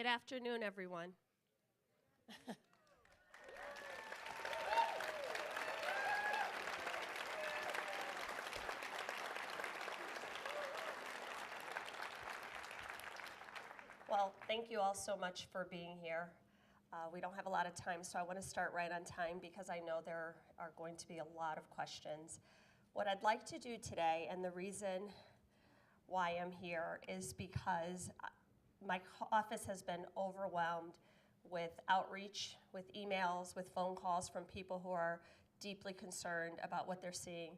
Good afternoon, everyone. Well, thank you all so much for being here. We don't have a lot of time, so I want to start right on time because I know there are going to be a lot of questions. What I'd like to do today, and the reason why I'm here, is because my office has been overwhelmed with outreach, with emails, with phone calls from people who are deeply concerned about what they're seeing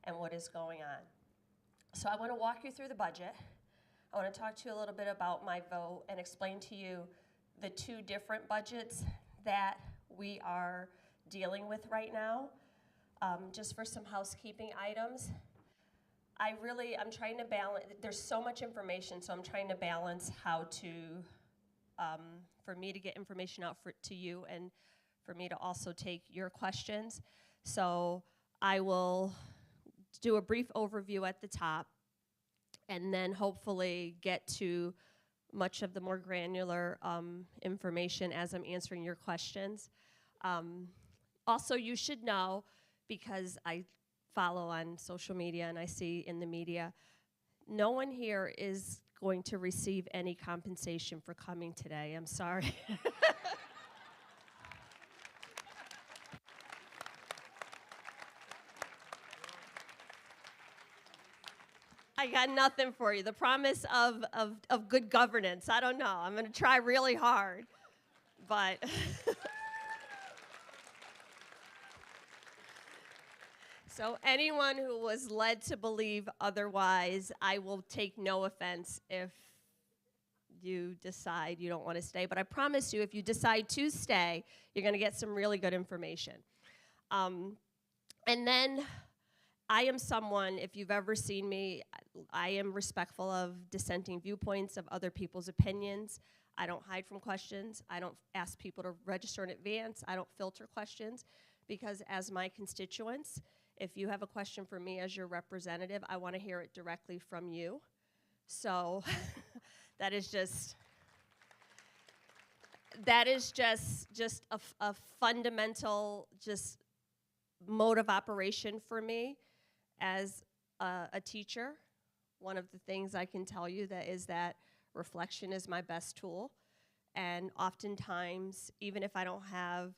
and what is going on. So I want to walk you through the budget. I want to talk to you a little bit about my vote and explain to you the two different budgets that we are dealing with right now. Just for some housekeeping items, I'm trying to balance, there's so much information, so I'm trying to balance how to, for me to get information out to you and for me to also take your questions. So I will do a brief overview at the top and then hopefully get to much of the more granular information as I'm answering your questions. Also, you should know, because I follow on social media and I see in the media, no one here is going to receive any compensation for coming today. I'm sorry. I got nothing for you. The promise of good governance. I don't know. I'm going to try really hard, but so anyone who was led to believe otherwise, I will take no offense if you decide you don't want to stay. But I promise you, if you decide to stay, you're going to get some really good information. And then I am someone, if you've ever seen me, I am respectful of dissenting viewpoints, of other people's opinions. I don't hide from questions. I don't ask people to register in advance. I don't filter questions, because as my constituents, if you have a question for me as your representative, I want to hear it directly from you. So that is just a fundamental mode of operation for me as a teacher. One of the things I can tell you is that reflection is my best tool. And oftentimes, even if I don't have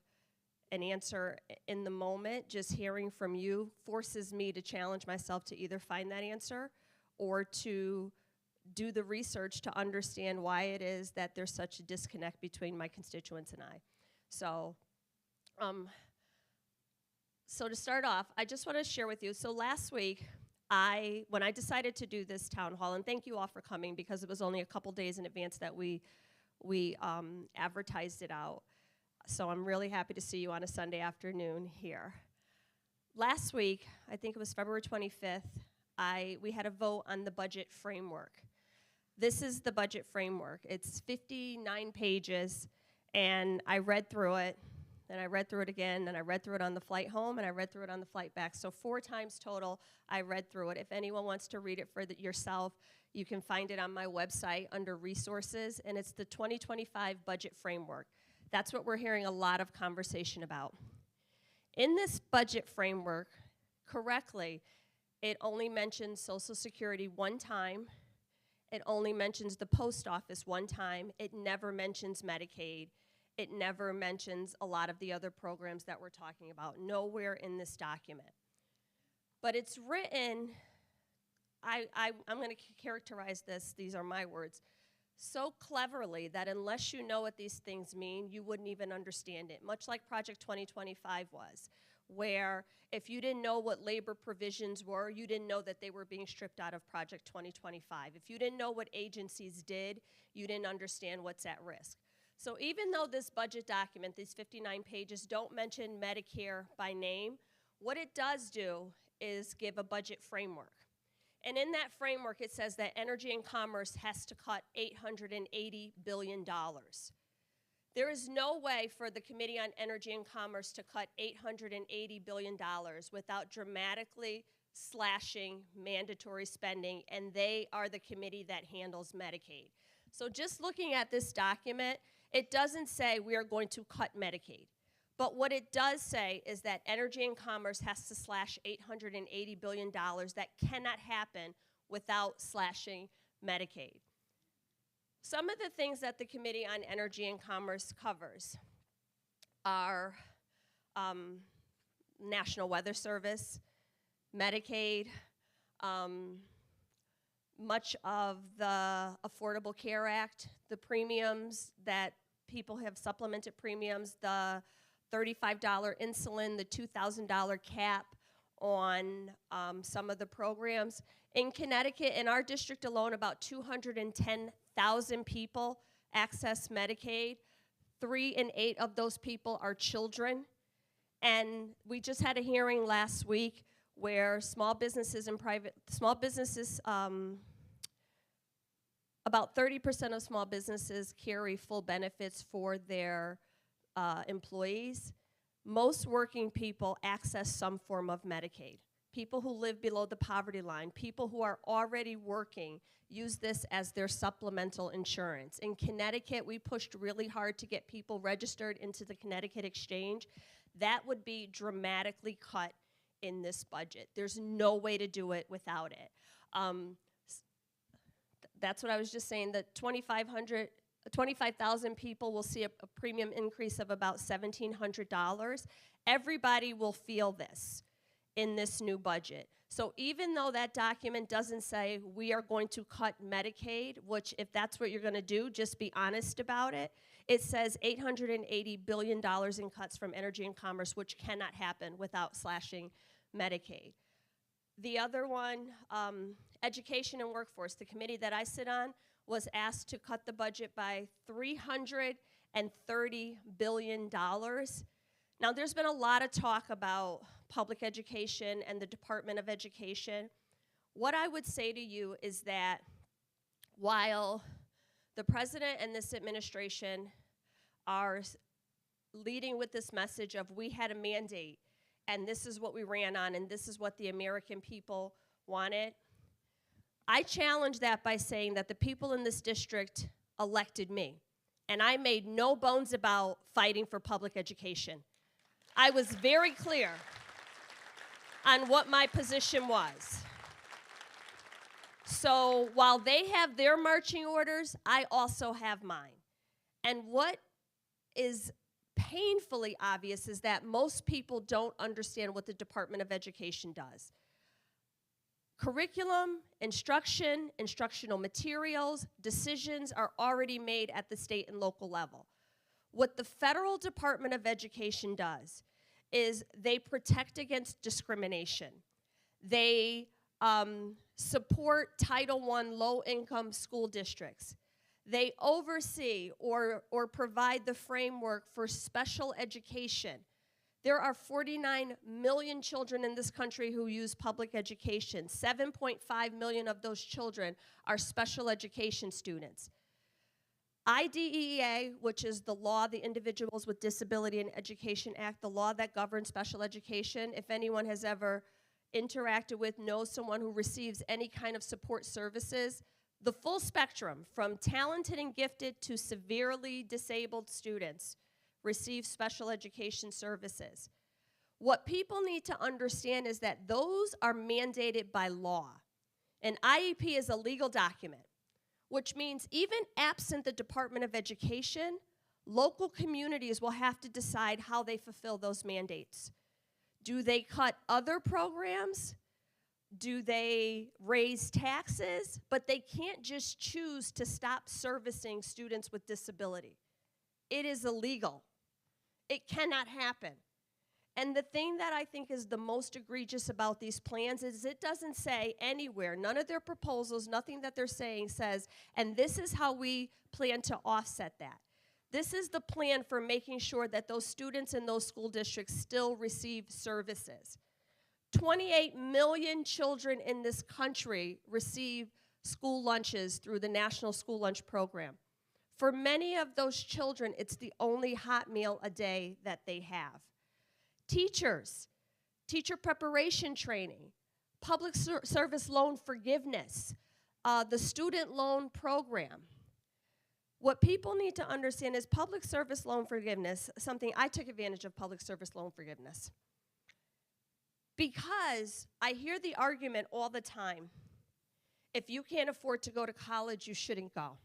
an answer in the moment, just hearing from you forces me to challenge myself to either find that answer or to do the research to understand why it is that there's such a disconnect between my constituents and I. So to start off, I just want to share with you, so last week, when I decided to do this town hall, and thank you all for coming because it was only a couple days in advance that we advertised it out. So I'm really happy to see you on a Sunday afternoon here. Last week, I think it was February 25th, we had a vote on the budget framework. This is the budget framework. It's 59 pages, and I read through it, and I read through it again, and I read through it on the flight home, and I read through it on the flight back. So 4 times total, I read through it. If anyone wants to read it for yourself, you can find it on my website under resources, and it's the 2025 budget framework. That's what we're hearing a lot of conversation about. In this budget framework, correctly, it only mentions Social Security one time. It only mentions the post office one time. It never mentions Medicaid. It never mentions a lot of the other programs that we're talking about. Nowhere in this document. But it's written, I'm going to characterize this, these are my words, so cleverly that unless you know what these things mean, you wouldn't even understand it, much like Project 2025 was, where if you didn't know what labor provisions were, you didn't know that they were being stripped out of Project 2025. If you didn't know what agencies did, you didn't understand what's at risk. So even though this budget document, these 59 pages, don't mention Medicare by name, what it does do is give a budget framework. And in that framework, it says that energy and commerce has to cut $880 billion. There is no way for the Committee on Energy and Commerce to cut $880 billion without dramatically slashing mandatory spending, and they are the committee that handles Medicaid. So just looking at this document, it doesn't say we are going to cut Medicaid. But what it does say is that Energy and Commerce has to slash $880 billion. That cannot happen without slashing Medicaid. Some of the things that the Committee on Energy and Commerce covers are National Weather Service, Medicaid, much of the Affordable Care Act, the premiums that people have, supplemented premiums, the $35 insulin, the $2,000 cap on some of the programs. In Connecticut, in our district alone, about 210,000 people access Medicaid. 3 in 8 of those people are children. And we just had a hearing last week where small businesses, about 30% of small businesses carry full benefits for their employees. Most working people access some form of Medicaid. People who live below the poverty line, people who are already working, use this as their supplemental insurance. In Connecticut, we pushed really hard to get people registered into the Connecticut Exchange. That would be dramatically cut in this budget. There's no way to do it without it. That's what I was just saying, that 25,000 people will see a premium increase of about $1,700. Everybody will feel this in this new budget. So even though that document doesn't say we are going to cut Medicaid, which if that's what you're going to do, just be honest about it, it says $880 billion in cuts from Energy and Commerce, which cannot happen without slashing Medicaid. The other one, Education and Workforce, the committee that I sit on, was asked to cut the budget by $330 billion. Now, there's been a lot of talk about public education and the Department of Education. What I would say to you is that while the president and this administration are leading with this message of we had a mandate and this is what we ran on and this is what the American people wanted, I challenge that by saying that the people in this district elected me, and I made no bones about fighting for public education. I was very clear on what my position was. So while they have their marching orders, I also have mine. And what is painfully obvious is that most people don't understand what the Department of Education does. Curriculum, instruction, instructional materials, decisions are already made at the state and local level. What the federal Department of Education does is they protect against discrimination. They support Title I low-income school districts. They oversee or provide the framework for special education. There are 49 million children in this country who use public education. 7.5 million of those children are special education students. IDEA, which is the law, the Individuals with Disability in Education Act, the law that governs special education, if anyone has ever interacted with, knows someone who receives any kind of support services, the full spectrum, from talented and gifted to severely disabled students, receive special education services. What people need to understand is that those are mandated by law. An IEP is a legal document, which means even absent the Department of Education, local communities will have to decide how they fulfill those mandates. Do they cut other programs? Do they raise taxes? But they can't just choose to stop servicing students with disability. It is illegal. It cannot happen. And the thing that I think is the most egregious about these plans is it doesn't say anywhere, none of their proposals, nothing that they're saying says, and this is how we plan to offset that. This is the plan for making sure that those students in those school districts still receive services. 28 million children in this country receive school lunches through the National School Lunch Program. For many of those children, it's the only hot meal a day that they have. Teachers, teacher preparation training, public service loan forgiveness, the student loan program. What people need to understand is public service loan forgiveness, something I took advantage of public service loan forgiveness. Because I hear the argument all the time, if you can't afford to go to college, you shouldn't go.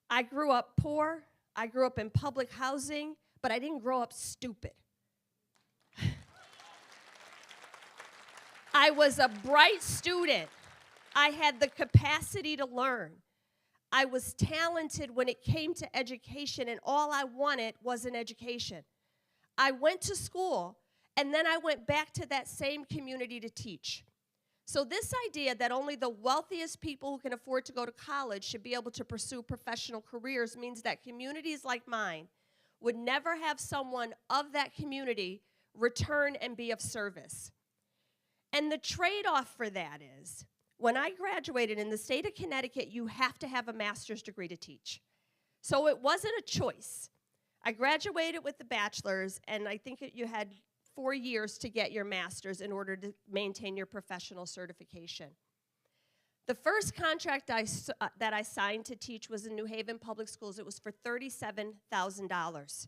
I grew up poor, I grew up in public housing, but I didn't grow up stupid. I was a bright student. I had the capacity to learn. I was talented when it came to education, and all I wanted was an education. I went to school, and then I went back to that same community to teach. So this idea that only the wealthiest people who can afford to go to college should be able to pursue professional careers means that communities like mine would never have someone of that community return and be of service. And the trade-off for that is, when I graduated in the state of Connecticut, you have to have a master's degree to teach. So it wasn't a choice. I graduated with the bachelor's, and I think you had 4 years to get your master's in order to maintain your professional certification. The first contract that I signed to teach was in New Haven Public Schools. It was for $37,000.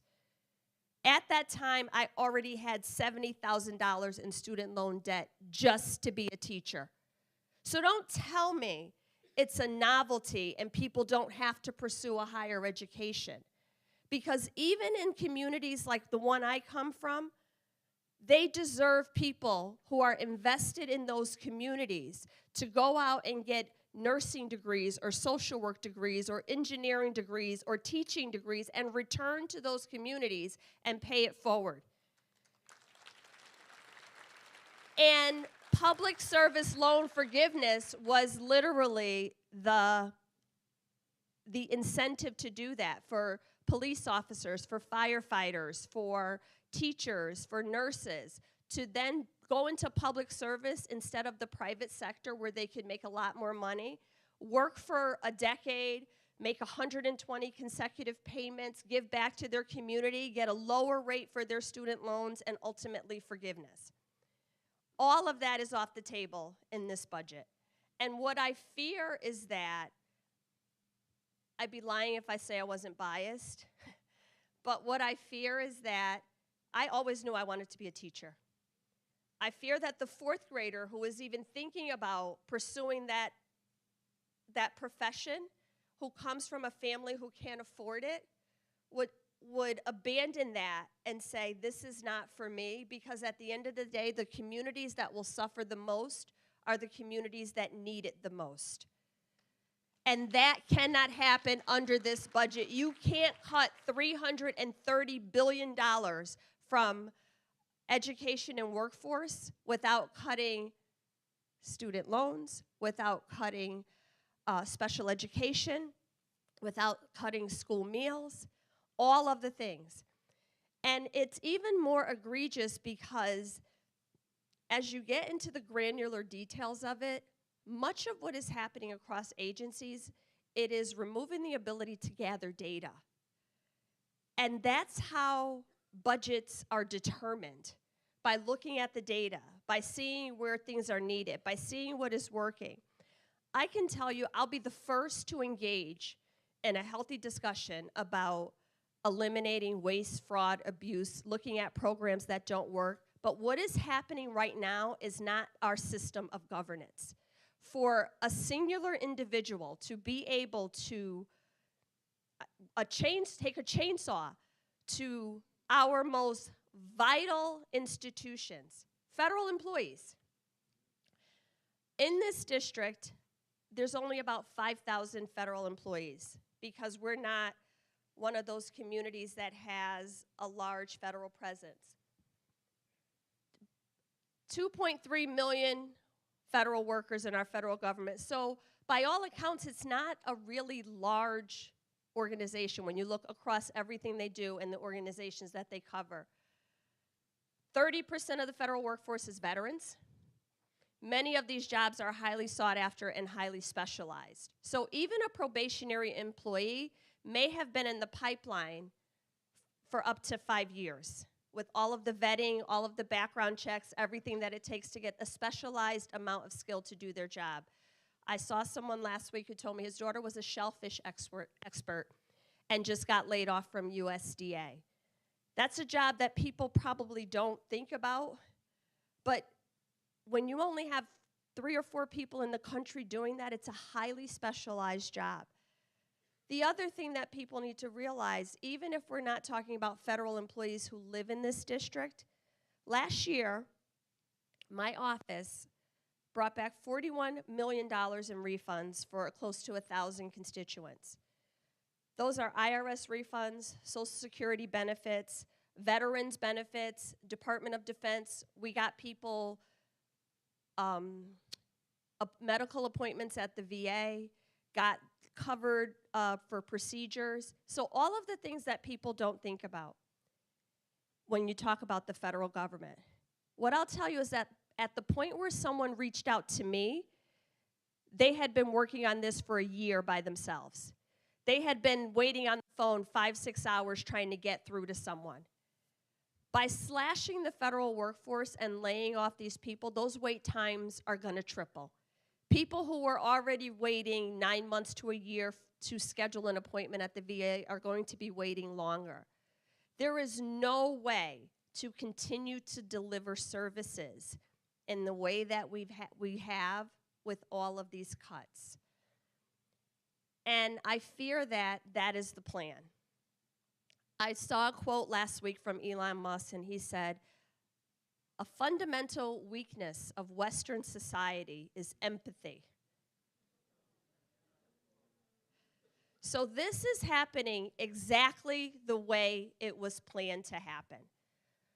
At that time, I already had $70,000 in student loan debt just to be a teacher. So don't tell me it's a novelty and people don't have to pursue a higher education. Because even in communities like the one I come from, they deserve people who are invested in those communities to go out and get nursing degrees or social work degrees or engineering degrees or teaching degrees and return to those communities and pay it forward. And public service loan forgiveness was literally the incentive to do that for police officers, for firefighters, for teachers, for nurses, to then go into public service instead of the private sector where they could make a lot more money, work for a decade, make 120 consecutive payments, give back to their community, get a lower rate for their student loans, and ultimately forgiveness. All of that is off the table in this budget. And what I fear is that, I'd be lying if I say I wasn't biased, but what I fear is that I always knew I wanted to be a teacher. I fear that the fourth grader who is even thinking about pursuing that profession, who comes from a family who can't afford it, would abandon that and say, this is not for me, because at the end of the day, the communities that will suffer the most are the communities that need it the most. And that cannot happen under this budget. You can't cut $330 billion from education and workforce without cutting student loans, without cutting special education, without cutting school meals, all of the things. And it's even more egregious because as you get into the granular details of it, much of what is happening across agencies, it is removing the ability to gather data. And that's how budgets are determined, by looking at the data, by seeing where things are needed, by seeing what is working. I can tell you, I'll be the first to engage in a healthy discussion about eliminating waste, fraud, abuse, looking at programs that don't work. But what is happening right now is not our system of governance. For a singular individual to be able to take a chainsaw to our most vital institutions, federal employees. In this district, there's only about 5,000 federal employees because we're not one of those communities that has a large federal presence. 2.3 million federal workers in our federal government. So by all accounts, it's not a really large organization when you look across everything they do and the organizations that they cover. 30% of the federal workforce is veterans. Many of these jobs are highly sought after and highly specialized. So even a probationary employee may have been in the pipeline for up to 5 years with all of the vetting, all of the background checks, everything that it takes to get a specialized amount of skill to do their job. I saw someone last week who told me his daughter was a shellfish expert and just got laid off from USDA. That's a job that people probably don't think about, but when you only have 3 or 4 people in the country doing that, it's a highly specialized job. The other thing that people need to realize, even if we're not talking about federal employees who live in this district, last year, my office brought back $41 million in refunds for close to 1,000 constituents. Those are IRS refunds, Social Security benefits, veterans benefits, Department of Defense. We got people medical appointments at the VA, got covered for procedures. So all of the things that people don't think about when you talk about the federal government. What I'll tell you is that at the point where someone reached out to me, they had been working on this for a year by themselves. They had been waiting on the phone 5-6 hours trying to get through to someone. By slashing the federal workforce and laying off these people, those wait times are going to triple. People who were already waiting 9 months to a year to schedule an appointment at the VA are going to be waiting longer. There is no way to continue to deliver services in the way that we have with all of these cuts. And I fear that that is the plan. I saw a quote last week from Elon Musk, and he said, "A fundamental weakness of Western society is empathy." So this is happening exactly the way it was planned to happen.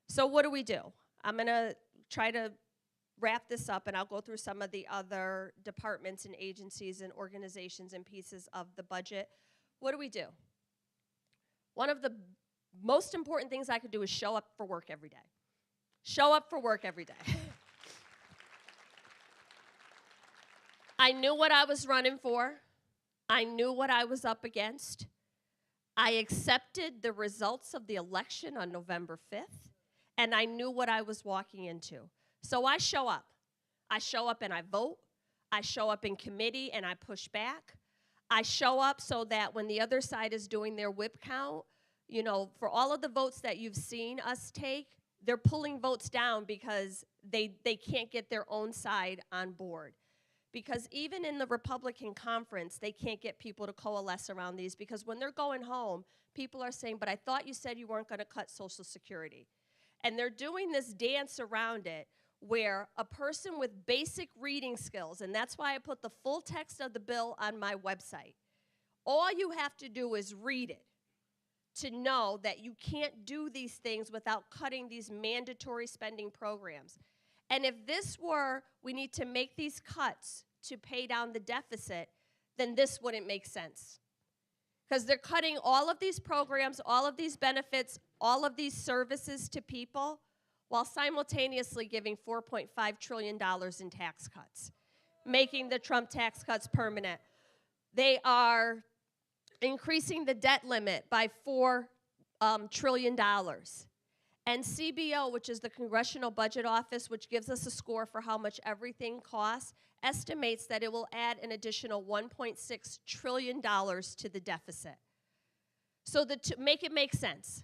So what do? I'm going to try to wrap this up, and I'll go through some of the other departments and agencies and organizations and pieces of the budget. What do? One of the most important things I could do is show up for work every day. Show up for work every day. I knew what I was running for. I knew what I was up against. I accepted the results of the election on November 5th, and I knew what I was walking into. So I show up. I show up and I vote. I show up in committee and I push back. I show up so that when the other side is doing their whip count, you know, for all of the votes that you've seen us take, they're pulling votes down because they can't get their own side on board. Because even in the Republican conference, they can't get people to coalesce around these, because when they're going home, people are saying, "But I thought you said you weren't going to cut Social Security." And they're doing this dance around it where a person with basic reading skills, and that's why I put the full text of the bill on my website, all you have to do is read it to know that you can't do these things without cutting these mandatory spending programs. And if this were, we need to make these cuts to pay down the deficit, then this wouldn't make sense. Because they're cutting all of these programs, all of these benefits, all of these services to people, while simultaneously giving $4.5 trillion in tax cuts, making the Trump tax cuts permanent. They are increasing the debt limit by $4 trillion. And CBO, which is the Congressional Budget Office, which gives us a score for how much everything costs, estimates that it will add an additional $1.6 trillion to the deficit. So to make it make sense,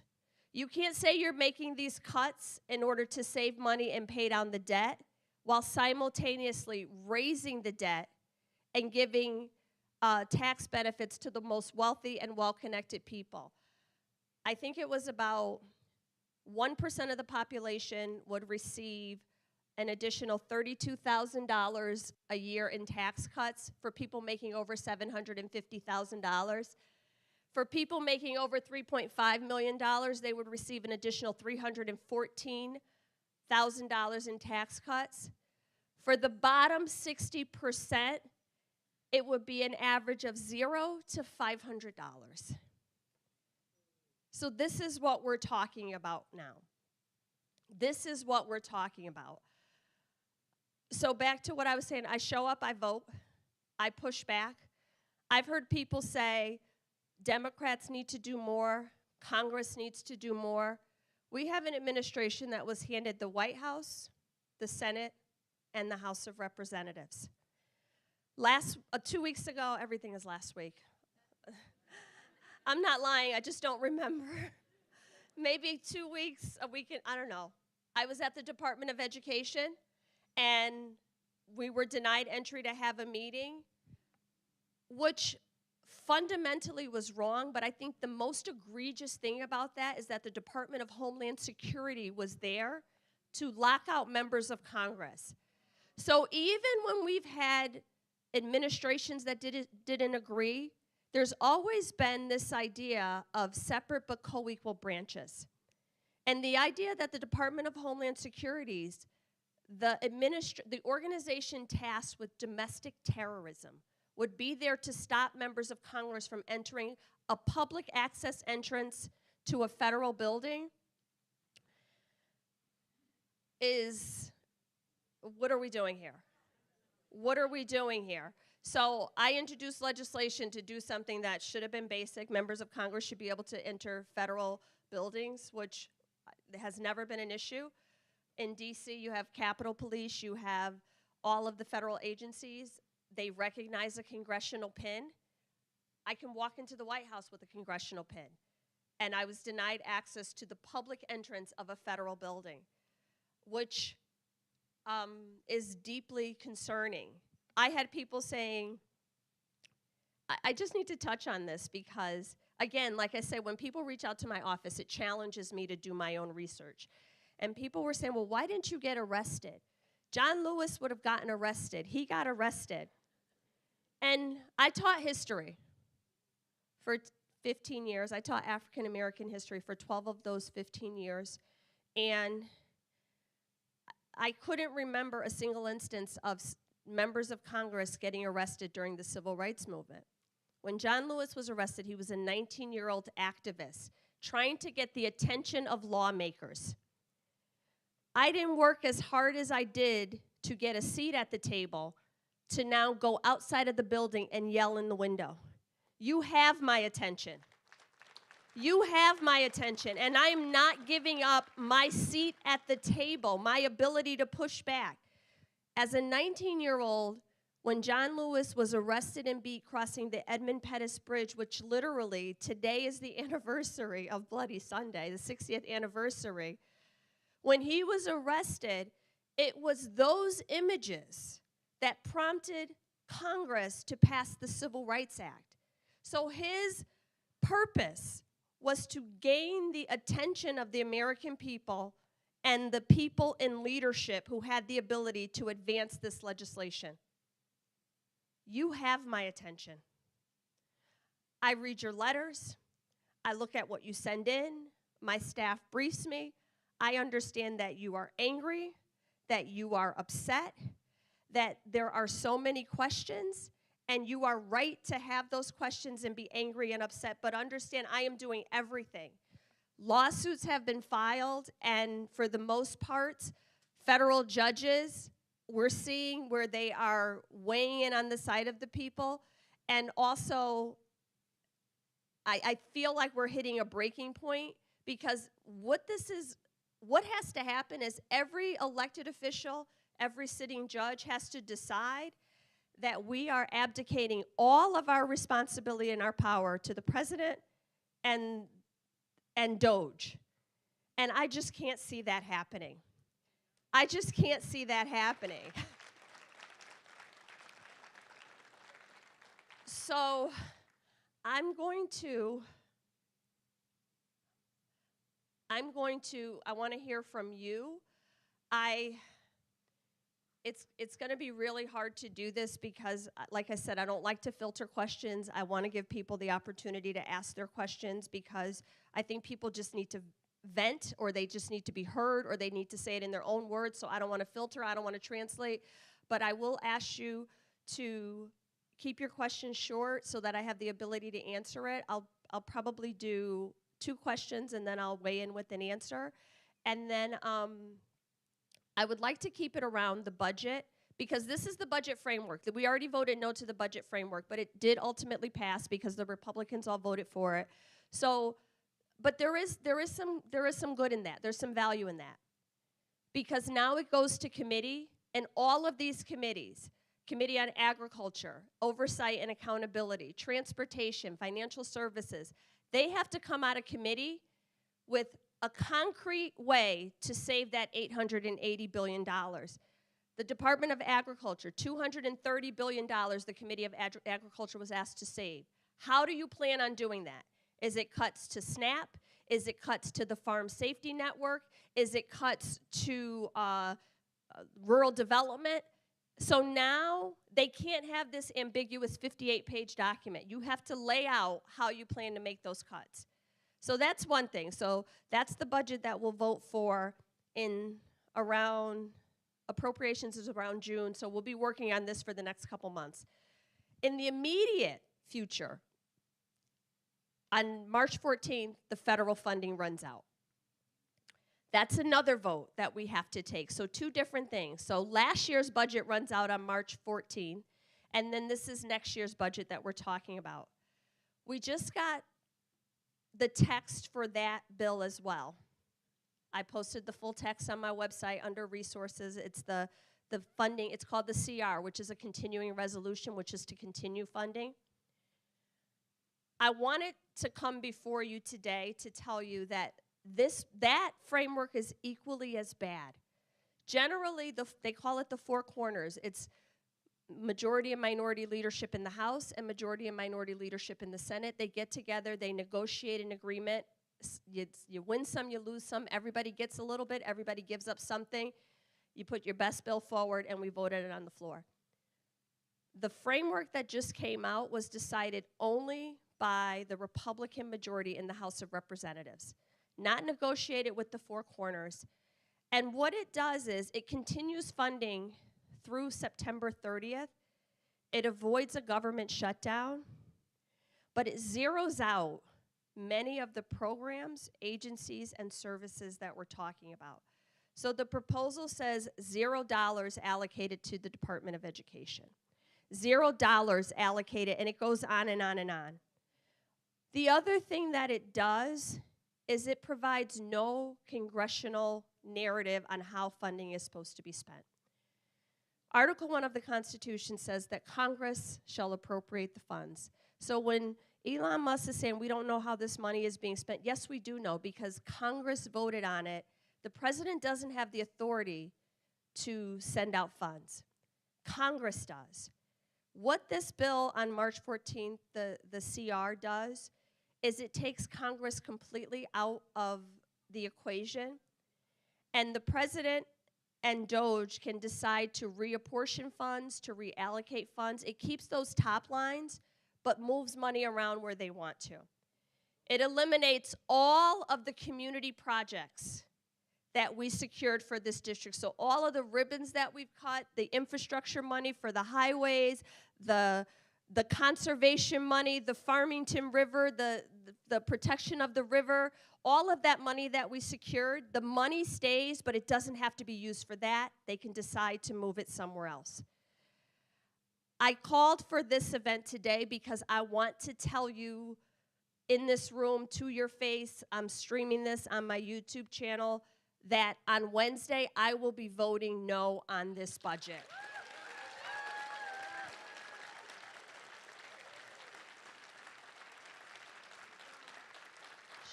you can't say you're making these cuts in order to save money and pay down the debt while simultaneously raising the debt and giving tax benefits to the most wealthy and well-connected people. I think it was about 1% of the population would receive an additional $32,000 a year in tax cuts for people making over $750,000. For people making over $3.5 million, they would receive an additional $314,000 in tax cuts. For the bottom 60%, it would be an average of $0 to $500. So this is what we're talking about now. This is what we're talking about. So back to what I was saying, I show up, I vote, I push back. I've heard people say Democrats need to do more, Congress needs to do more. We have an administration that was handed the White House, the Senate, and the House of Representatives. 2 weeks ago, everything is last week. I'm not lying, I just don't remember. Maybe 2 weeks, a week, I don't know. I was at the Department of Education, and we were denied entry to have a meeting, which fundamentally was wrong, but I think the most egregious thing about that is that the Department of Homeland Security was there to lock out members of Congress. So even when we've had administrations that didn't agree, there's always been this idea of separate but co-equal branches. And the idea that the Department of Homeland Security's, the organization tasked with domestic terrorism would be there to stop members of Congress from entering a public access entrance to a federal building is, what are we doing here? What are we doing here? So I introduced legislation to do something that should have been basic. Members of Congress should be able to enter federal buildings, which has never been an issue. In DC, you have Capitol Police, you have all of the federal agencies. They recognize a congressional pin. I can walk into the White House with a congressional pin. And I was denied access to the public entrance of a federal building, which is deeply concerning. I had people saying, I just need to touch on this because, again, like I said, when people reach out to my office, it challenges me to do my own research. And people were saying, well, why didn't you get arrested? John Lewis would have gotten arrested. He got arrested. And I taught history for 15 years. I taught African American history for 12 of those 15 years. And I couldn't remember a single instance of members of Congress getting arrested during the Civil Rights Movement. When John Lewis was arrested, he was a 19-year-old activist trying to get the attention of lawmakers. I didn't work as hard as I did to get a seat at the table to now go outside of the building and yell in the window. You have my attention. You have my attention, and I'm not giving up my seat at the table, my ability to push back. As a 19-year-old, when John Lewis was arrested and beat crossing the Edmund Pettus Bridge, which literally today is the anniversary of Bloody Sunday, the 60th anniversary, when he was arrested, it was those images that prompted Congress to pass the Civil Rights Act. So his purpose was to gain the attention of the American people and the people in leadership who had the ability to advance this legislation. You have my attention. I read your letters. I look at what you send in. My staff briefs me. I understand that you are angry, that you are upset, that there are so many questions, and you are right to have those questions and be angry and upset, but understand I am doing everything. Lawsuits have been filed, and for the most part, federal judges, we're seeing where they are weighing in on the side of the people, and also I feel like we're hitting a breaking point because what has to happen is every elected official, every sitting judge has to decide that we are abdicating all of our responsibility and our power to the president and DOJ. And I just can't see that happening. I just can't see that happening. So I want to hear from you. It's going to be really hard to do this because, like I said, I don't like to filter questions. I want to give people the opportunity to ask their questions because I think people just need to vent, or they just need to be heard, or they need to say it in their own words. So I don't want to filter. I don't want to translate. But I will ask you to keep your questions short so that I have the ability to answer it. I'll probably do 2 questions, and then I'll weigh in with an answer. And then I would like to keep it around the budget because this is the budget framework. We already voted no to the budget framework, but it did ultimately pass because the Republicans all voted for it. So, but there is some good in that. There's some value in that because now it goes to committee, and all of these committees Committee on Agriculture, Oversight and Accountability, Transportation, Financial Services. They have to come out of committee with a concrete way to save that $880 billion. The Department of Agriculture, $230 billion the Committee of Agriculture was asked to save. How do you plan on doing that? Is it cuts to SNAP? Is it cuts to the Farm Safety Network? Is it cuts to rural development? So now they can't have this ambiguous 58-page document. You have to lay out how you plan to make those cuts. So that's one thing. So that's the budget that we'll vote for in around, appropriations is around June, so we'll be working on this for the next couple months. In the immediate future, on March 14th, the federal funding runs out. That's another vote that we have to take. So two different things. So last year's budget runs out on March 14th, and then this is next year's budget that we're talking about. We just got the text for that bill as well. I posted the full text on my website under resources. It's the funding, it's called the CR, which is a continuing resolution, which is to continue funding. I wanted to come before you today to tell you that that framework is equally as bad. Generally, they call it the four corners. It's majority and minority leadership in the House and majority and minority leadership in the Senate. They get together, they negotiate an agreement. You win some, you lose some. Everybody gets a little bit, everybody gives up something. You put your best bill forward, and we voted it on the floor. The framework that just came out was decided only by the Republican majority in the House of Representatives, not negotiated with the four corners. And what it does is it continues funding through September 30th. It avoids a government shutdown, but it zeroes out many of the programs, agencies, and services that we're talking about. So the proposal says $0 allocated to the Department of Education, $0 allocated, and it goes on and on and on. The other thing that it does is it provides no congressional narrative on how funding is supposed to be spent. Article 1 of the Constitution says that Congress shall appropriate the funds. So when Elon Musk is saying we don't know how this money is being spent, yes, we do know because Congress voted on it. The president doesn't have the authority to send out funds. Congress does. What this bill on March 14th, the CR does, is it takes Congress completely out of the equation, and the president and DOJ can decide to reapportion funds, to reallocate funds. It keeps those top lines, but moves money around where they want to. It eliminates all of the community projects that we secured for this district. So all of the ribbons that we've cut, the infrastructure money for the highways, the conservation money, the Farmington River, the protection of the river, all of that money that we secured, the money stays, but it doesn't have to be used for that. They can decide to move it somewhere else. I called for this event today because I want to tell you in this room, to your face, I'm streaming this on my YouTube channel, that on Wednesday I will be voting no on this budget.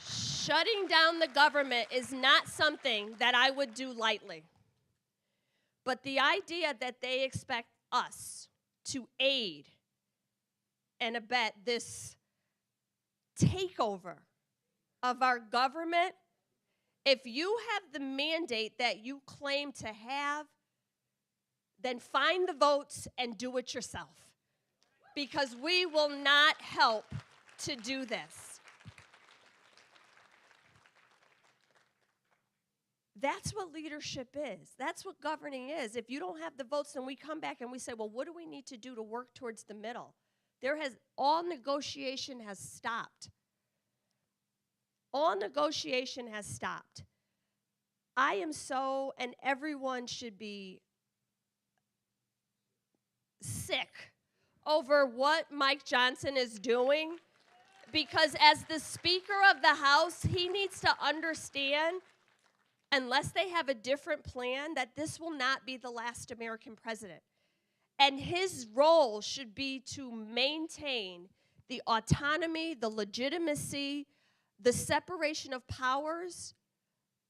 Shutting down the government is not something that I would do lightly. But the idea that they expect us to aid and abet this takeover of our government, if you have the mandate that you claim to have, then find the votes and do it yourself. Because we will not help to do this. That's what leadership is. That's what governing is. If you don't have the votes, then we come back and we say, well, what do we need to do to work towards the middle? All negotiation has stopped. All negotiation has stopped. I am so, and everyone should be sick over what Mike Johnson is doing, because as the Speaker of the House, he needs to understand, unless they have a different plan, that this will not be the last American president. And his role should be to maintain the autonomy, the legitimacy, the separation of powers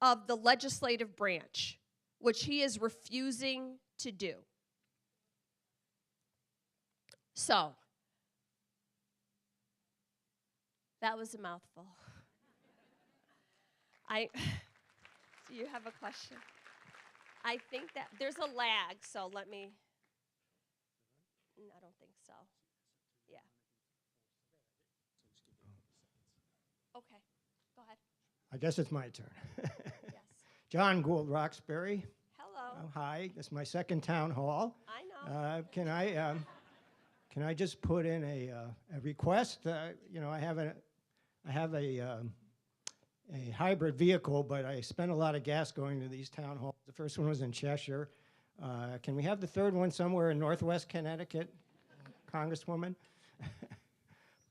of the legislative branch, which he is refusing to do. So, that was a mouthful. Do you have a question? I think that there's a lag, so let me. I don't think so. Yeah. Okay, go ahead. I guess it's my turn. Yes. John Gould Roxbury. Hello. Hi, this is my second town hall. I know. Can I just put in a request? You know, I have a hybrid vehicle, but I spend a lot of gas going to these town halls. The first one was in Cheshire. Can we have the third one somewhere in Northwest Connecticut, Congresswoman?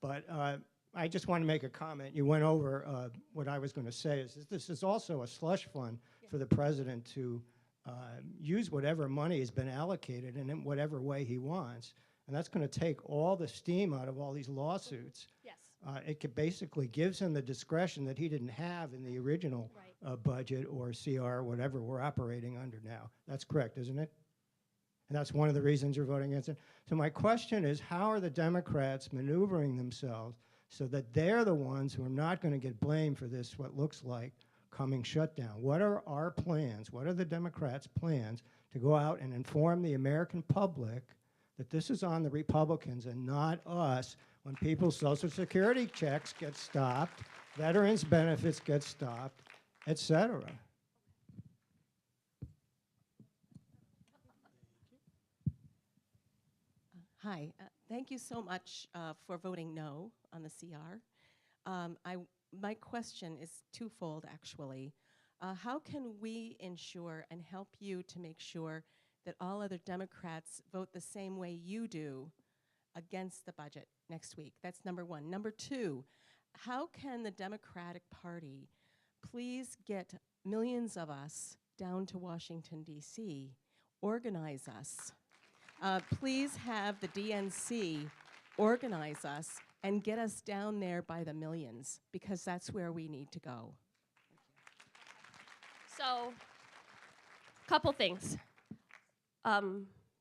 But I just want to make a comment. You went over what I was going to say. This is also a slush fund for the president to use whatever money has been allocated in whatever way he wants. And that's going to take all the steam out of all these lawsuits. Yes. It basically gives him the discretion that he didn't have in the original budget or CR, whatever we're operating under now. That's correct, isn't it? And that's one of the reasons you're voting against it. So my question is, how are the Democrats maneuvering themselves so that they're the ones who are not going to get blamed for this, what looks like, coming shutdown? What are our plans? What are the Democrats' plans to go out and inform the American public that this is on the Republicans and not us when people's Social Security checks get stopped, veterans' benefits get stopped, et cetera? Hi, thank you so much for voting no on the CR. My question is twofold, actually. How can we ensure and help you to make sure that all other Democrats vote the same way you do against the budget next week? That's number one. Number two, how can the Democratic Party please get millions of us down to Washington, D.C., organize us? Please have the DNC organize us and get us down there by the millions, because that's where we need to go. So, couple things.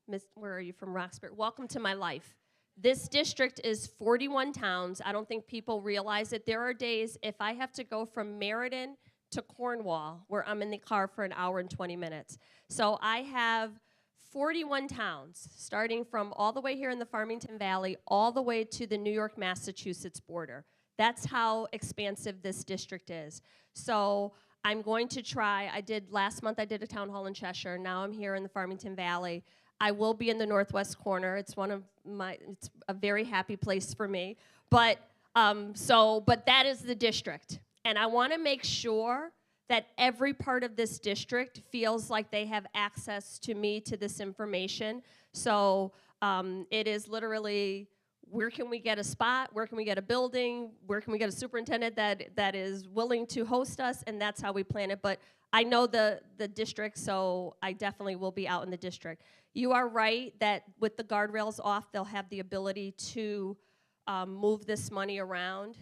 Miss, where are you from, Roxbury? Welcome to my life. This district is 41 towns. I don't think people realize it. There are days if I have to go from Meriden to Cornwall, where I'm in the car for an hour and 20 minutes. So I have 41 towns, starting from all the way here in the Farmington Valley, all the way to the New York-Massachusetts border. That's how expansive this district is. So I'm going to try, last month I did a town hall in Cheshire, now I'm here in the Farmington Valley. I will be in the northwest corner. It's it's a very happy place for me. But that is the district. And I want to make sure that every part of this district feels like they have access to me, to this information. So it is literally, where can we get a spot? Where can we get a building? Where can we get a superintendent that is willing to host us? And that's how we plan it. But I know the district, so I definitely will be out in the district. You are right that with the guardrails off, they'll have the ability to move this money around,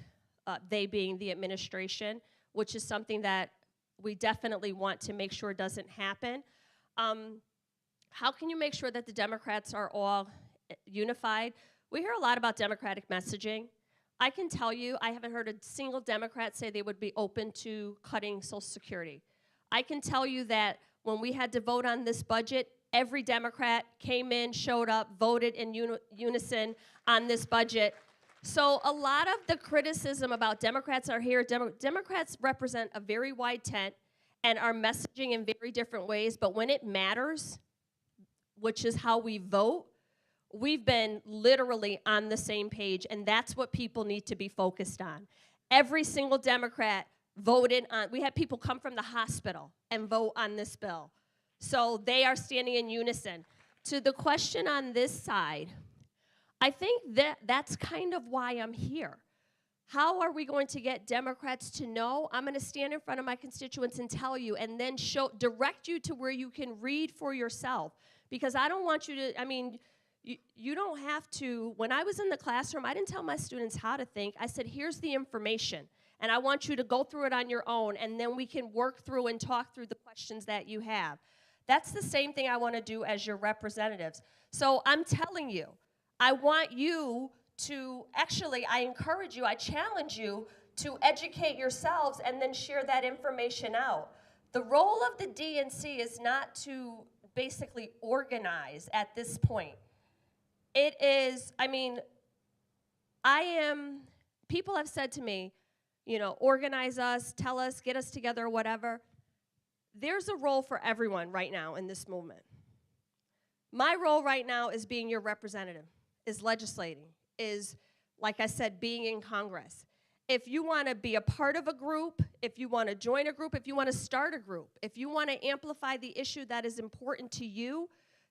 they being the administration, which is something that we definitely want to make sure doesn't happen. How can you make sure that the Democrats are all unified? We hear a lot about Democratic messaging. I can tell you, I haven't heard a single Democrat say they would be open to cutting Social Security. I can tell you that when we had to vote on this budget, every Democrat came in, showed up, voted in unison on this budget. So a lot of the criticism about Democrats are here. Democrats represent a very wide tent and are messaging in very different ways, but when it matters, which is how we vote, we've been literally on the same page, and that's what people need to be focused on. Every single Democrat voted on, we had people come from the hospital and vote on this bill. So they are standing in unison. To the question on this side, I think that's kind of why I'm here. How are we going to get Democrats to know? I'm going to stand in front of my constituents and tell you, and then direct you to where you can read for yourself. Because I don't want you to, You don't have to, when I was in the classroom, I didn't tell my students how to think. I said, here's the information, and I want you to go through it on your own, and then we can work through and talk through the questions that you have. That's the same thing I want to do as your representatives. So I'm telling you, I want you to, actually, I encourage you, I challenge you to educate yourselves and then share that information out. The role of the DNC is not to basically organize at this point. It is, I mean, people have said to me, you know, organize us, tell us, get us together, whatever. There's a role for everyone right now in this movement. My role right now is being your representative, is legislating, is, like I said, being in Congress. If you want to be a part of a group, if you want to join a group, if you want to start a group, if you want to amplify the issue that is important to you,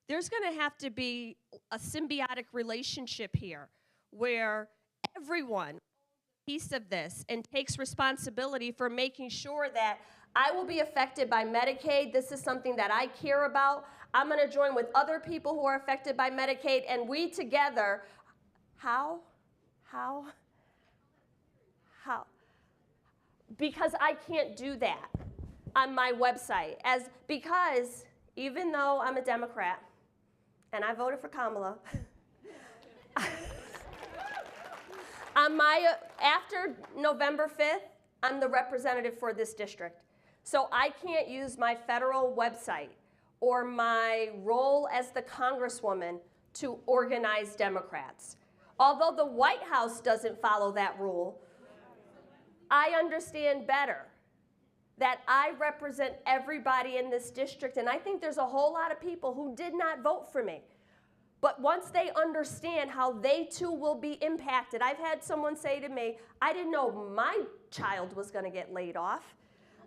there's going to have to be a symbiotic relationship here where everyone piece of this and takes responsibility for making sure that I will be affected by Medicaid. This is something that I care about. I'm going to join with other people who are affected by Medicaid, and we together, how? Because I can't do that on my website. Because even though I'm a Democrat, and I voted for Kamala, after November 5th, I'm the representative for this district. So I can't use my federal website or my role as the congresswoman to organize Democrats. Although the White House doesn't follow that rule, I understand better that I represent everybody in this district, and I think there's a whole lot of people who did not vote for me. But once they understand how they too will be impacted, I've had someone say to me, I didn't know my child was going to get laid off.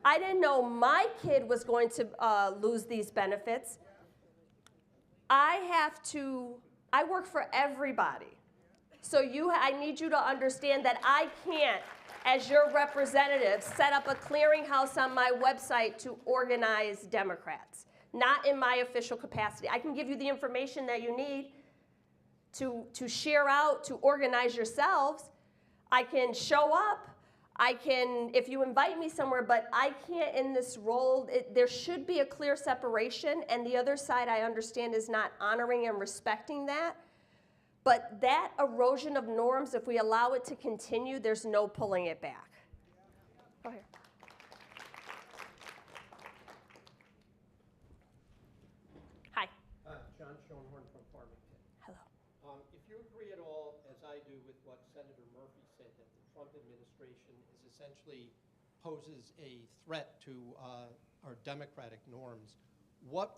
I didn't know my kid was going to lose these benefits. I work for everybody. So I need you to understand that I can't, as your representative, set up a clearinghouse on my website to organize Democrats. Not in my official capacity. I can give you the information that you need to share out, to organize yourselves. I can show up. I can, if you invite me somewhere, but I can't in this role. There should be a clear separation, and the other side, I understand, is not honoring and respecting that. But that erosion of norms, if we allow it to continue, there's no pulling it back. Go ahead. Hi. John Schoenhorn from Farmington. Hello. If you agree at all, as I do, with what Senator Murphy said, that the Trump administration is essentially poses a threat to our democratic norms,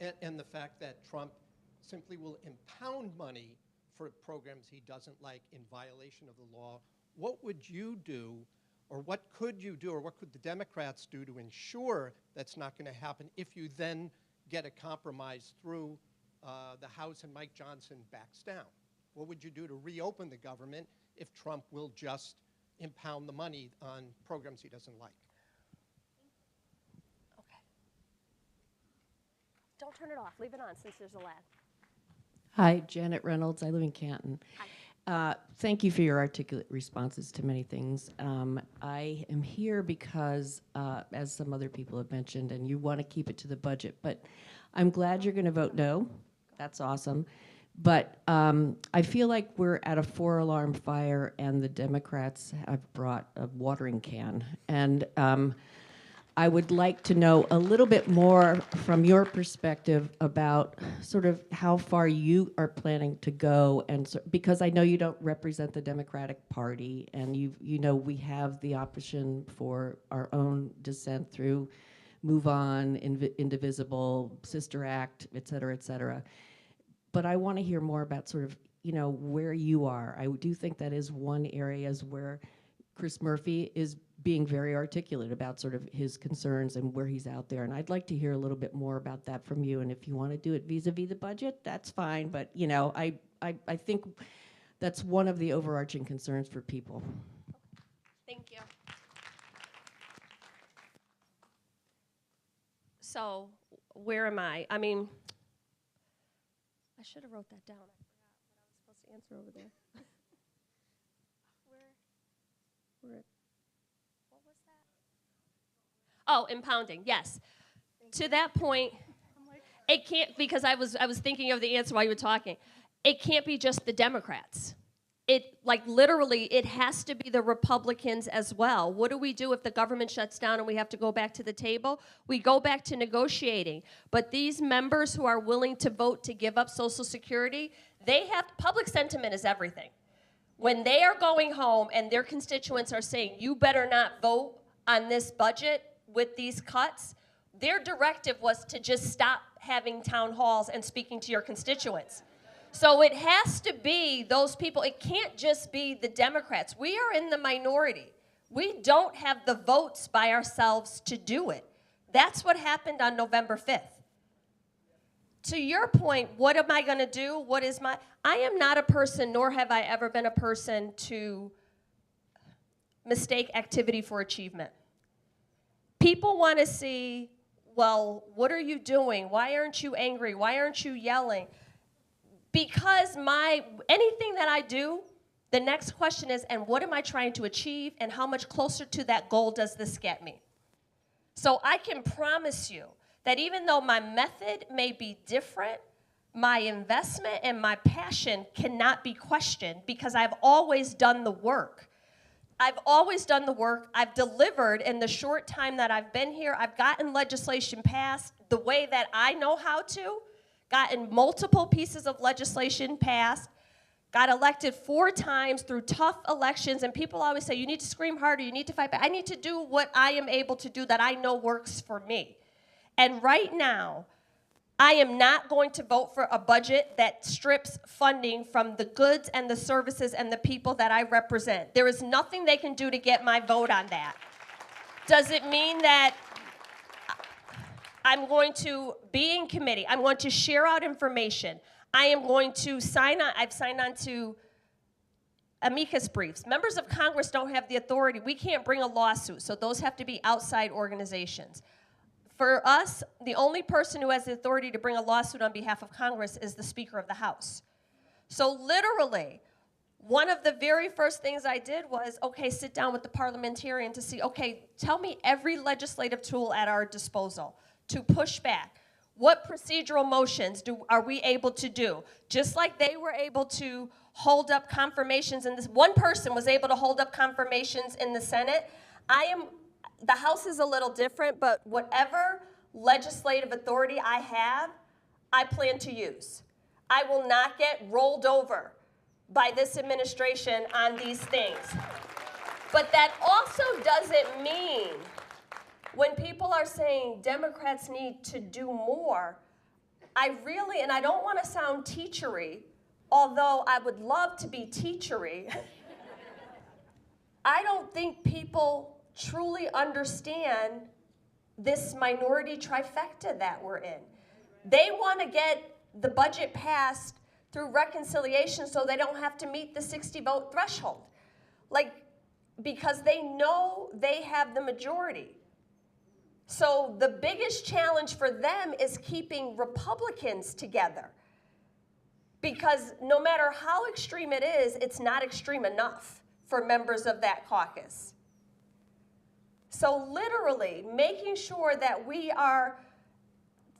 and the fact that Trump simply will impound money for programs he doesn't like in violation of the law, what would you do, or what could you do, or what could the Democrats do to ensure that's not going to happen if you then get a compromise through the House and Mike Johnson backs down? What would you do to reopen the government if Trump will just impound the money on programs he doesn't like? Okay. Don't turn it off. Leave it on since there's a lag. Hi, Janet Reynolds. I live in Canton. Hi. Thank you for your articulate responses to many things. I am here because, as some other people have mentioned, and you want to keep it to the budget, but I'm glad you're going to vote no. That's awesome. But I feel like we're at a 4-alarm fire, and the Democrats have brought a watering can. And I would like to know a little bit more from your perspective about sort of how far you are planning to go, and because I know you don't represent the Democratic Party, and you know we have the option for our own dissent through Move On, Indivisible, Sister Act, et cetera, but I want to hear more about sort of, you know, where you are. I do think that is one area where Chris Murphy is being very articulate about sort of his concerns and where he's out there. And I'd like to hear a little bit more about that from you. And if you want to do it vis-a-vis the budget, that's fine. But, you know, I think that's one of the overarching concerns for people. Thank you. So, where am I? I mean, I should have wrote that down. I forgot what I was this answer over there. Where? What was that? Oh, impounding, yes. To that point, it can't, because I was thinking of the answer while you were talking. It can't be just the Democrats. It, like, literally, it has to be the Republicans as well. What do we do if the government shuts down and we have to go back to the table? We go back to negotiating. But these members who are willing to vote to give up Social Security, they have, public sentiment is everything. When they are going home and their constituents are saying, you better not vote on this budget with these cuts, their directive was to just stop having town halls and speaking to your constituents. So it has to be those people. It can't just be the Democrats. We are in the minority. We don't have the votes by ourselves to do it. That's what happened on November 5th. To your point, what am I going to do? I am not a person, nor have I ever been a person to mistake activity for achievement. People want to see, well, what are you doing? Why aren't you angry? Why aren't you yelling? Because anything that I do, the next question is, and what am I trying to achieve, and how much closer to that goal does this get me? So I can promise you that even though my method may be different, my investment and my passion cannot be questioned because I've always done the work. I've always done the work. I've delivered in the short time that I've been here. I've gotten legislation passed the way that I know how to, gotten multiple pieces of legislation passed, got elected 4 times through tough elections, and people always say, you need to scream harder, you need to fight back. I need to do what I am able to do that I know works for me. And right now, I am not going to vote for a budget that strips funding from the goods and the services and the people that I represent. There is nothing they can do to get my vote on that. Does it mean that I'm going to be in committee? I'm going to share out information. I am going to sign on. I've signed on to amicus briefs. Members of Congress don't have the authority. We can't bring a lawsuit, so those have to be outside organizations. For us, the only person who has the authority to bring a lawsuit on behalf of Congress is the Speaker of the House. So literally, one of the very first things I did was, okay, sit down with the parliamentarian to see, okay, tell me every legislative tool at our disposal to push back. What procedural motions are we able to do? Just like they were able to hold up confirmations in this, one person was able to hold up confirmations in the Senate. The House is a little different, but whatever legislative authority I have, I plan to use. I will not get rolled over by this administration on these things. But that also doesn't mean when people are saying Democrats need to do more, and I don't want to sound teachery, although I would love to be teachery, I don't think people truly understand this minority trifecta that we're in. They want to get the budget passed through reconciliation so they don't have to meet the 60-vote threshold. Because they know they have the majority. So the biggest challenge for them is keeping Republicans together. Because no matter how extreme it is, it's not extreme enough for members of that caucus. So literally, making sure that we are,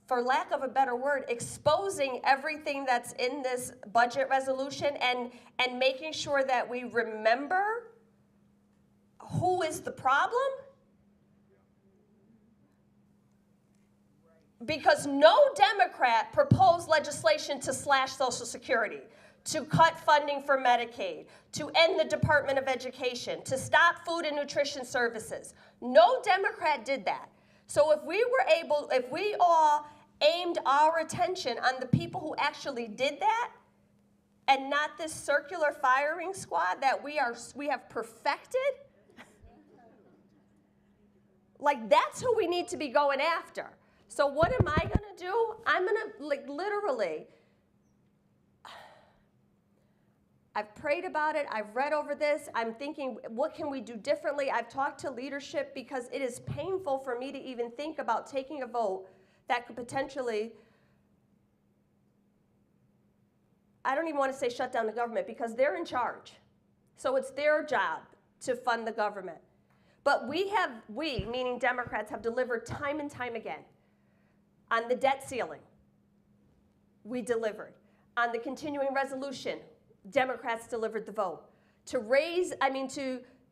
for lack of a better word, exposing everything that's in this budget resolution and making sure that we remember who is the problem. Because no Democrat proposed legislation to slash Social Security, to cut funding for Medicaid, to end the Department of Education, to stop food and nutrition services. No Democrat did that. So if we all aimed our attention on the people who actually did that, and not this circular firing squad that we have perfected, that's who we need to be going after. So what am I going to do? I'm going to, literally, I've prayed about it. I've read over this. I'm thinking, what can we do differently? I've talked to leadership because it is painful for me to even think about taking a vote that could potentially I don't even want to say shut down the government because they're in charge. So it's their job to fund the government. But we, meaning Democrats, have delivered time and time again. On the debt ceiling, we delivered. On the continuing resolution, Democrats delivered the vote. To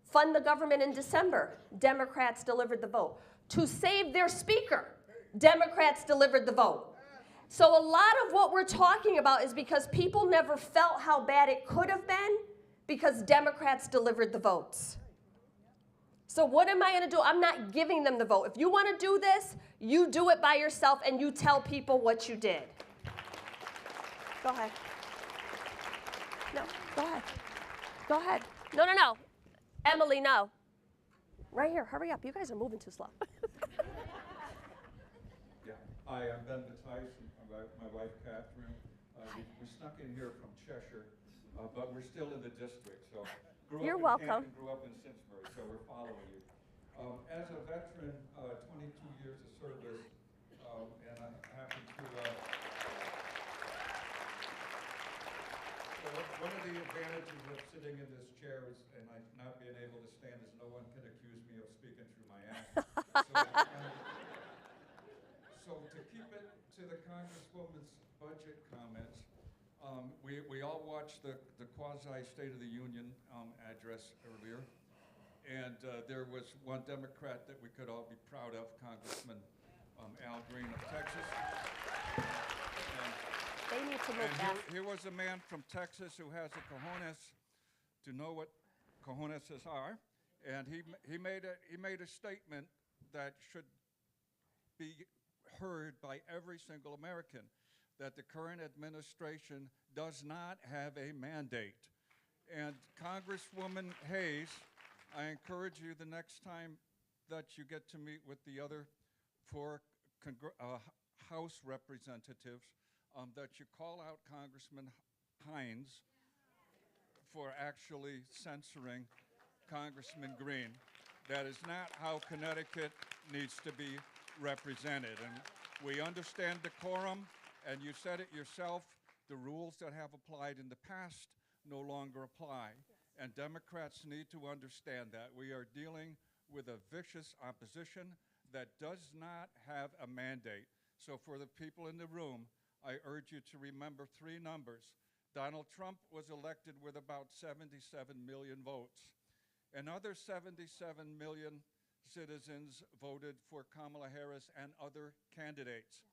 fund the government in December, Democrats delivered the vote. To save their speaker, Democrats delivered the vote. So a lot of what we're talking about is because people never felt how bad it could have been because Democrats delivered the votes. So what am I going to do? I'm not giving them the vote. If you want to do this, you do it by yourself and you tell people what you did. Go ahead. No, go ahead. Go ahead. No, no, no. Emily, no. Right here, hurry up. You guys are moving too slow. Yeah. Hi, I'm Ben Mattice, my wife Catherine. We snuck in here from Cheshire, but we're still in the district. So You're up in welcome. Canton, grew up in Simsbury, so we're following you. As a veteran, 22 years of service, and I happen to. So one of the advantages of sitting in this chair is, and I not being able to stand, is no one can accuse me of speaking through my ass. So to keep it to the Congresswoman's budget comments, we all watched the quasi State of the Union address earlier, and there was one Democrat that we could all be proud of, Congressman Al Green of Texas. They need to move And back. here was a man from Texas who has the cojones to know what cojones are, and he made a statement that should be heard by every single American, that the current administration does not have a mandate. And Congresswoman Hayes, I encourage you the next time that you get to meet with the other four House representatives, that you call out Congressman Hines for actually censoring Congressman Green. That is not how Connecticut needs to be represented. And we understand decorum, and you said it yourself, the rules that have applied in the past no longer apply. And Democrats need to understand that. We are dealing with a vicious opposition that does not have a mandate. So for the people in the room, I urge you to remember three numbers. Donald Trump was elected with about 77 million votes. Another 77 million citizens voted for Kamala Harris and other candidates.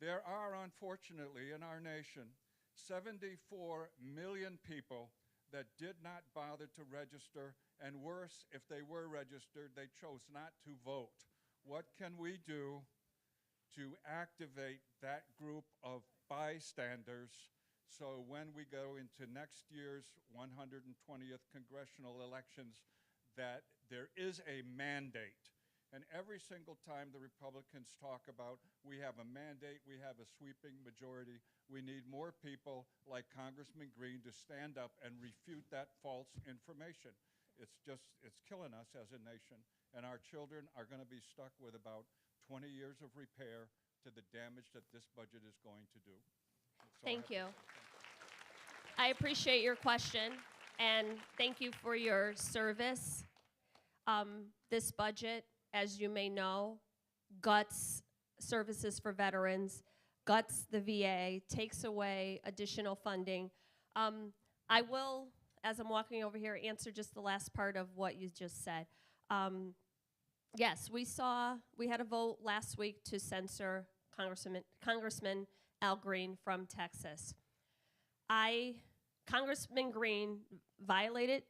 There are, unfortunately, in our nation, 74 million people that did not bother to register, and worse, if they were registered, they chose not to vote. What can we do to activate that group of bystanders so when we go into next year's 120th congressional elections that there is a mandate? And every single time the Republicans talk about we have a mandate, we have a sweeping majority, we need more people like Congressman Green to stand up and refute that false information. It's killing us as a nation, and our children are going to be stuck with about 20 years of repair to the damage that this budget is going to do. Thank you. I appreciate your question, and thank you for your service. This budget, as you may know, guts services for veterans, guts the VA, takes away additional funding. I will, as I'm walking over here, answer just the last part of what you just said. Yes, we had a vote last week to censor Congressman Al Green from Texas. Congressman Green violated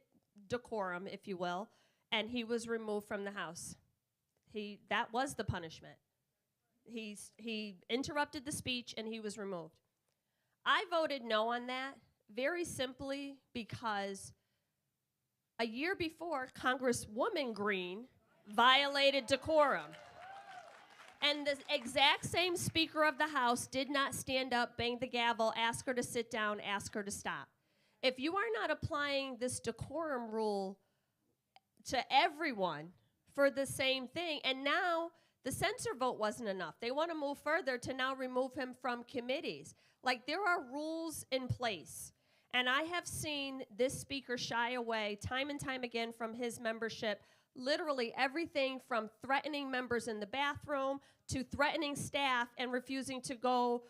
decorum, if you will, and he was removed from the House. That was the punishment. He interrupted the speech and he was removed. I voted no on that very simply because a year before, Congresswoman Green violated decorum. And the exact same Speaker of the House did not stand up, bang the gavel, ask her to sit down, ask her to stop. If you are not applying this decorum rule to everyone for the same thing, and now the censor vote wasn't enough. They want to move further to now remove him from committees. Like, there are rules in place. And I have seen this speaker shy away time and time again from his membership, literally everything from threatening members in the bathroom to threatening staff and refusing to go,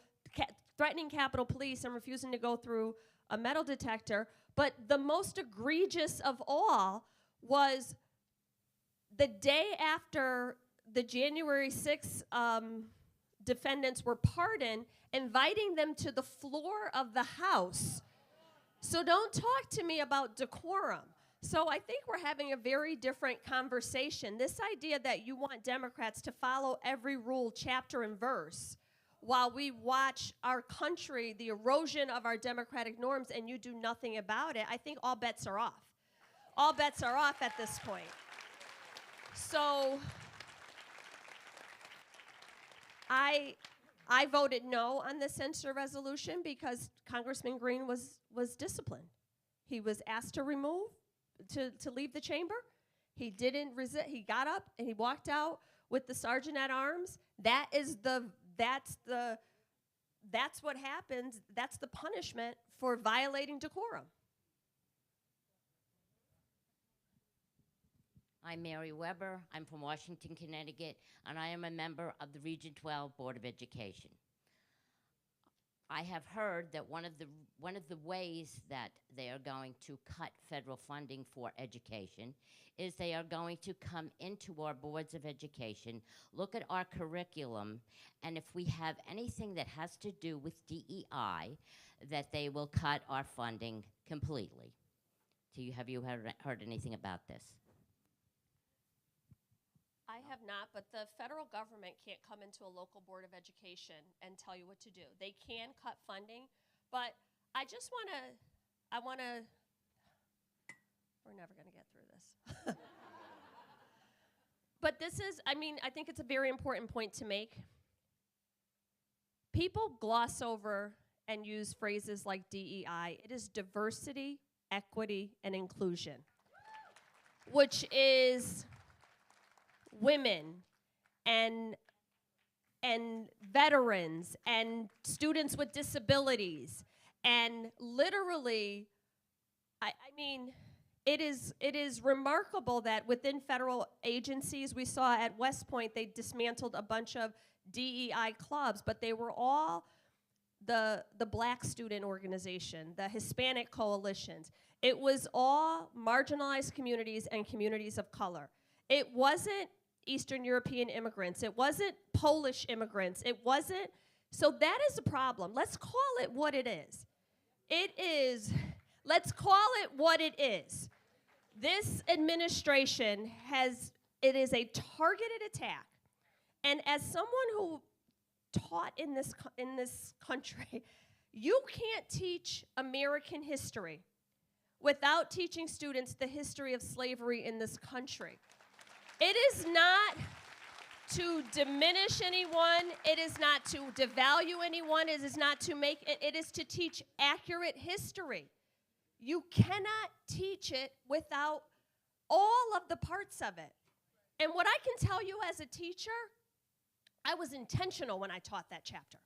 threatening Capitol Police and refusing to go through a metal detector. But the most egregious of all was the day after the January 6th defendants were pardoned, inviting them to the floor of the House. So don't talk to me about decorum. So I think we're having a very different conversation. This idea that you want Democrats to follow every rule, chapter and verse, while we watch our country, the erosion of our democratic norms, and you do nothing about it, I think all bets are off. All bets are off at this point. So I voted no on the censure resolution because Congressman Green was disciplined. He was asked to leave the chamber. He didn't resist. He got up and he walked out with the sergeant at arms. That's what happens. That's the punishment for violating decorum. I'm Mary Weber. I'm from Washington, Connecticut, and I am a member of the Region 12 Board of Education. I have heard that one of the ways that they are going to cut federal funding for education is they are going to come into our boards of education, look at our curriculum, and if we have anything that has to do with DEI, that they will cut our funding completely. Have you heard anything about this? I have not, but the federal government can't come into a local board of education and tell you what to do. They can cut funding, but we're never going to get through this. But this is, I think it's a very important point to make. People gloss over and use phrases like DEI. It is diversity, equity, and inclusion, which is women and veterans and students with disabilities, and literally, it is remarkable that within federal agencies, we saw at West Point they dismantled a bunch of DEI clubs, but they were all the Black student organization, the Hispanic coalitions. It was all marginalized communities and communities of color. It wasn't Eastern European immigrants. It wasn't Polish immigrants. It wasn't. So that is a problem. Let's call it what it is. Let's call it what it is. This administration it is a targeted attack. And as someone who taught in this country, you can't teach American history without teaching students the history of slavery in this country. It is not to diminish anyone. It is not to devalue anyone. It is not to it is to teach accurate history. You cannot teach it without all of the parts of it. And what I can tell you as a teacher, I was intentional when I taught that chapter.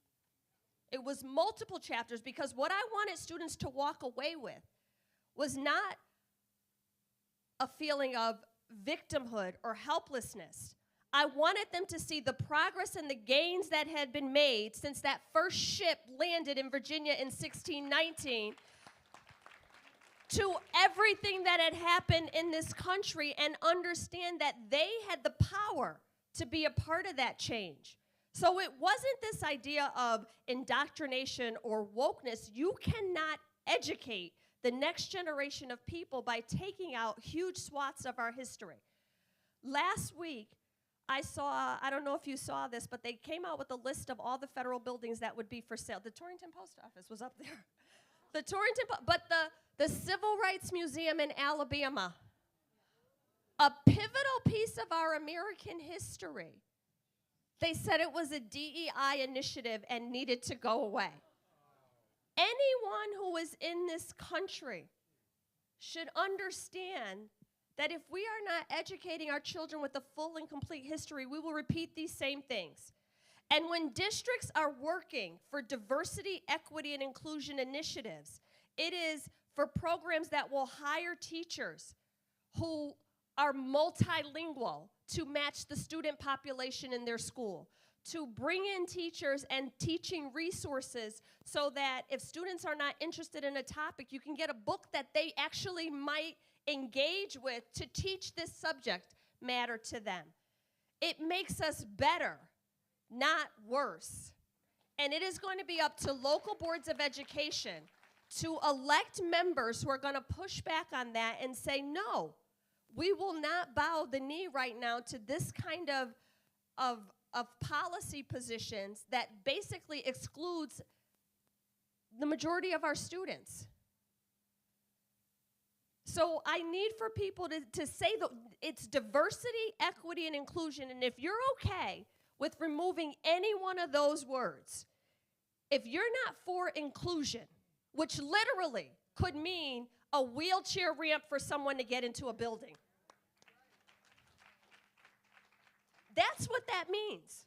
It was multiple chapters because what I wanted students to walk away with was not a feeling of victimhood or helplessness. I wanted them to see the progress and the gains that had been made since that first ship landed in Virginia in 1619 to everything that had happened in this country, and understand that they had the power to be a part of that change. So it wasn't this idea of indoctrination or wokeness. You cannot educate the next generation of people by taking out huge swaths of our history. Last week, I don't know if you saw this, but they came out with a list of all the federal buildings that would be for sale. The Torrington Post Office was up there. The Torrington, but the Civil Rights Museum in Alabama, a pivotal piece of our American history. They said it was a DEI initiative and needed to go away. Anyone who is in this country should understand that if we are not educating our children with a full and complete history, we will repeat these same things. And when districts are working for diversity, equity, and inclusion initiatives, it is for programs that will hire teachers who are multilingual to match the student population in their school, to bring in teachers and teaching resources so that if students are not interested in a topic, you can get a book that they actually might engage with to teach this subject matter to them. It makes us better, not worse. And it is going to be up to local boards of education to elect members who are going to push back on that and say, no, we will not bow the knee right now to this kind of policy positions that basically excludes the majority of our students. So I need for people to say that it's diversity, equity, and inclusion. And if you're okay with removing any one of those words, if you're not for inclusion, which literally could mean a wheelchair ramp for someone to get into a building, that's what that means.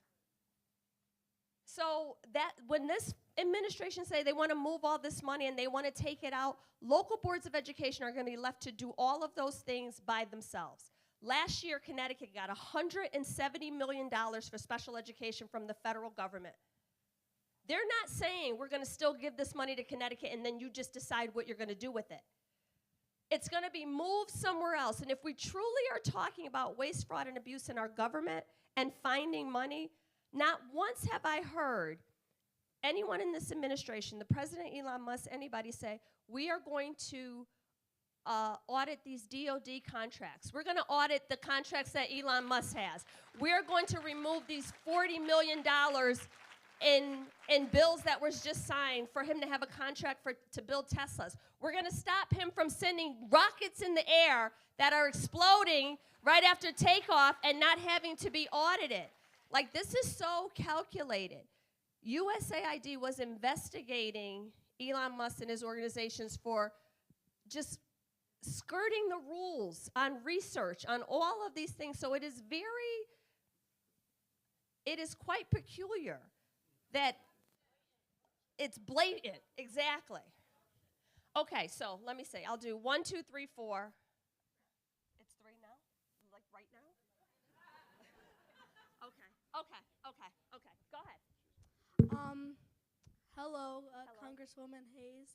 So that when this administration say they want to move all this money and they want to take it out, local boards of education are going to be left to do all of those things by themselves. Last year, Connecticut got $170 million for special education from the federal government. They're not saying we're going to still give this money to Connecticut and then you just decide what you're going to do with it. It's going to be moved somewhere else. And if we truly are talking about waste, fraud, and abuse in our government and finding money, not once have I heard anyone in this administration, the President, Elon Musk, anybody say, we are going to audit these DOD contracts. We're going to audit the contracts that Elon Musk has. We're going to remove these $40 million in bills that was just signed for him to have a contract to build Teslas. We're going to stop him from sending rockets in the air that are exploding right after takeoff and not having to be audited. Like, this is so calculated. USAID was investigating Elon Musk and his organizations for just skirting the rules on research, on all of these things. So it is quite peculiar that it's blatant, exactly. Okay, so let me say, I'll do 1, 2, 3, 4. It's 3 now? Like right now? Okay, go ahead. Hello, Hello. Congresswoman Hayes.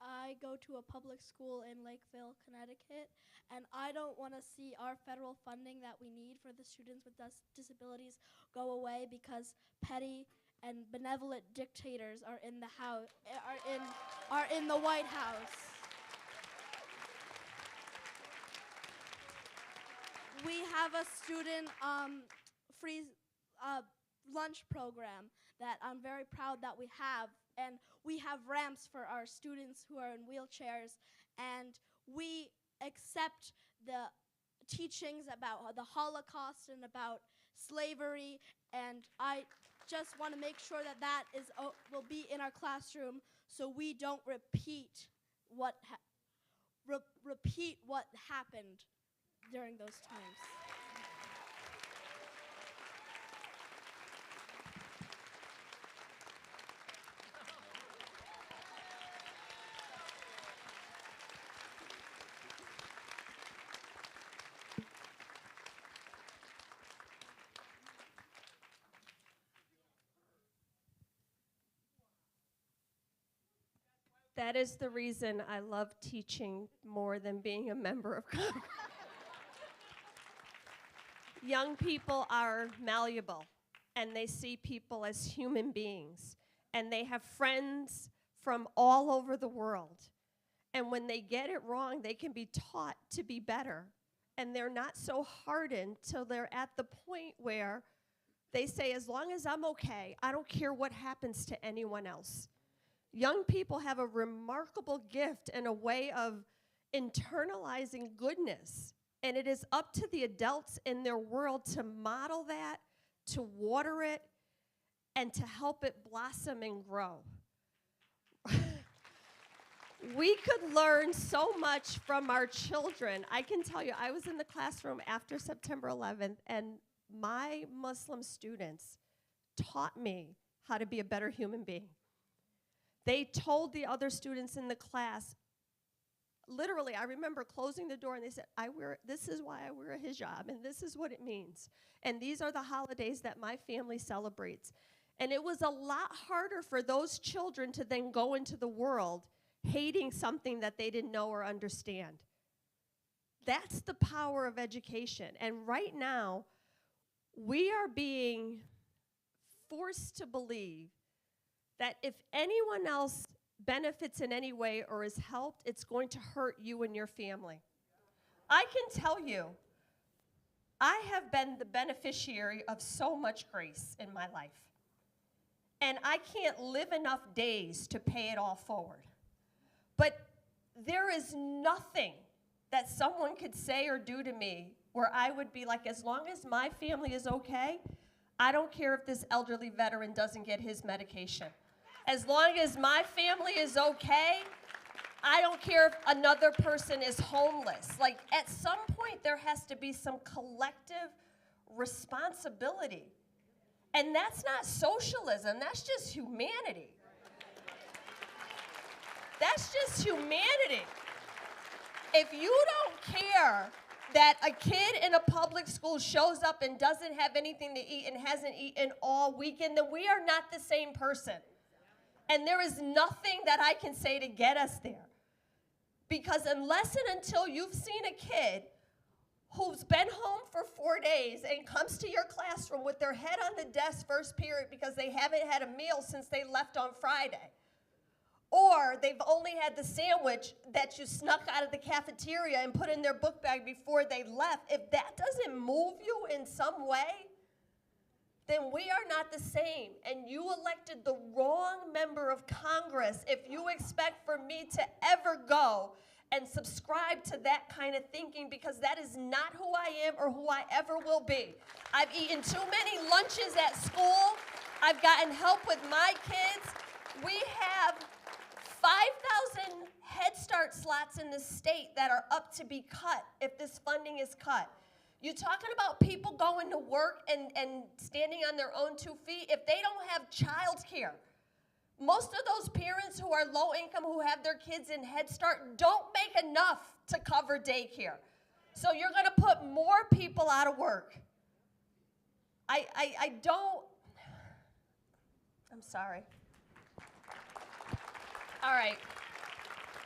I go to a public school in Lakeville, Connecticut, and I don't want to see our federal funding that we need for the students with disabilities go away because petty and benevolent dictators are in the house, are in the White House. We have a student free lunch program that I'm very proud that we have, and we have ramps for our students who are in wheelchairs, and we accept the teachings about the Holocaust and about slavery, and I just want to make sure that that will be in our classroom so we don't repeat what happened during those times. That is the reason I love teaching more than being a member of Congress. Young people are malleable, and they see people as human beings, and they have friends from all over the world. And when they get it wrong, they can be taught to be better. And they're not so hardened till they're at the point where they say, as long as I'm okay, I don't care what happens to anyone else. Young people have a remarkable gift and a way of internalizing goodness. And it is up to the adults in their world to model that, to water it, and to help it blossom and grow. We could learn so much from our children. I can tell you, I was in the classroom after September 11th, and my Muslim students taught me how to be a better human being. They told the other students in the class, literally, I remember closing the door and they said, this is why I wear a hijab, and this is what it means. And these are the holidays that my family celebrates. And it was a lot harder for those children to then go into the world hating something that they didn't know or understand. That's the power of education. And right now, we are being forced to believe that if anyone else benefits in any way or is helped, it's going to hurt you and your family. I can tell you, I have been the beneficiary of so much grace in my life. And I can't live enough days to pay it all forward. But there is nothing that someone could say or do to me where I would be like, as long as my family is okay, I don't care if this elderly veteran doesn't get his medication. As long as my family is okay, I don't care if another person is homeless. Like, at some point, there has to be some collective responsibility. And that's not socialism, that's just humanity. That's just humanity. If you don't care that a kid in a public school shows up and doesn't have anything to eat and hasn't eaten all weekend, then we are not the same person. And there is nothing that I can say to get us there. Because unless and until you've seen a kid who's been home for 4 days and comes to your classroom with their head on the desk first period because they haven't had a meal since they left on Friday, or they've only had the sandwich that you snuck out of the cafeteria and put in their book bag before they left, if that doesn't move you in some way, then we are not the same. And you elected the wrong member of Congress if you expect for me to ever go and subscribe to that kind of thinking, because that is not who I am or who I ever will be. I've eaten too many lunches at school. I've gotten help with my kids. We have 5,000 Head Start slots in the state that are up to be cut if this funding is cut. You're talking about people going to work and standing on their own 2 feet if they don't have child care. Most of those parents who are low income, who have their kids in Head Start, don't make enough to cover daycare. So you're going to put more people out of work. I don't, I'm sorry. All right.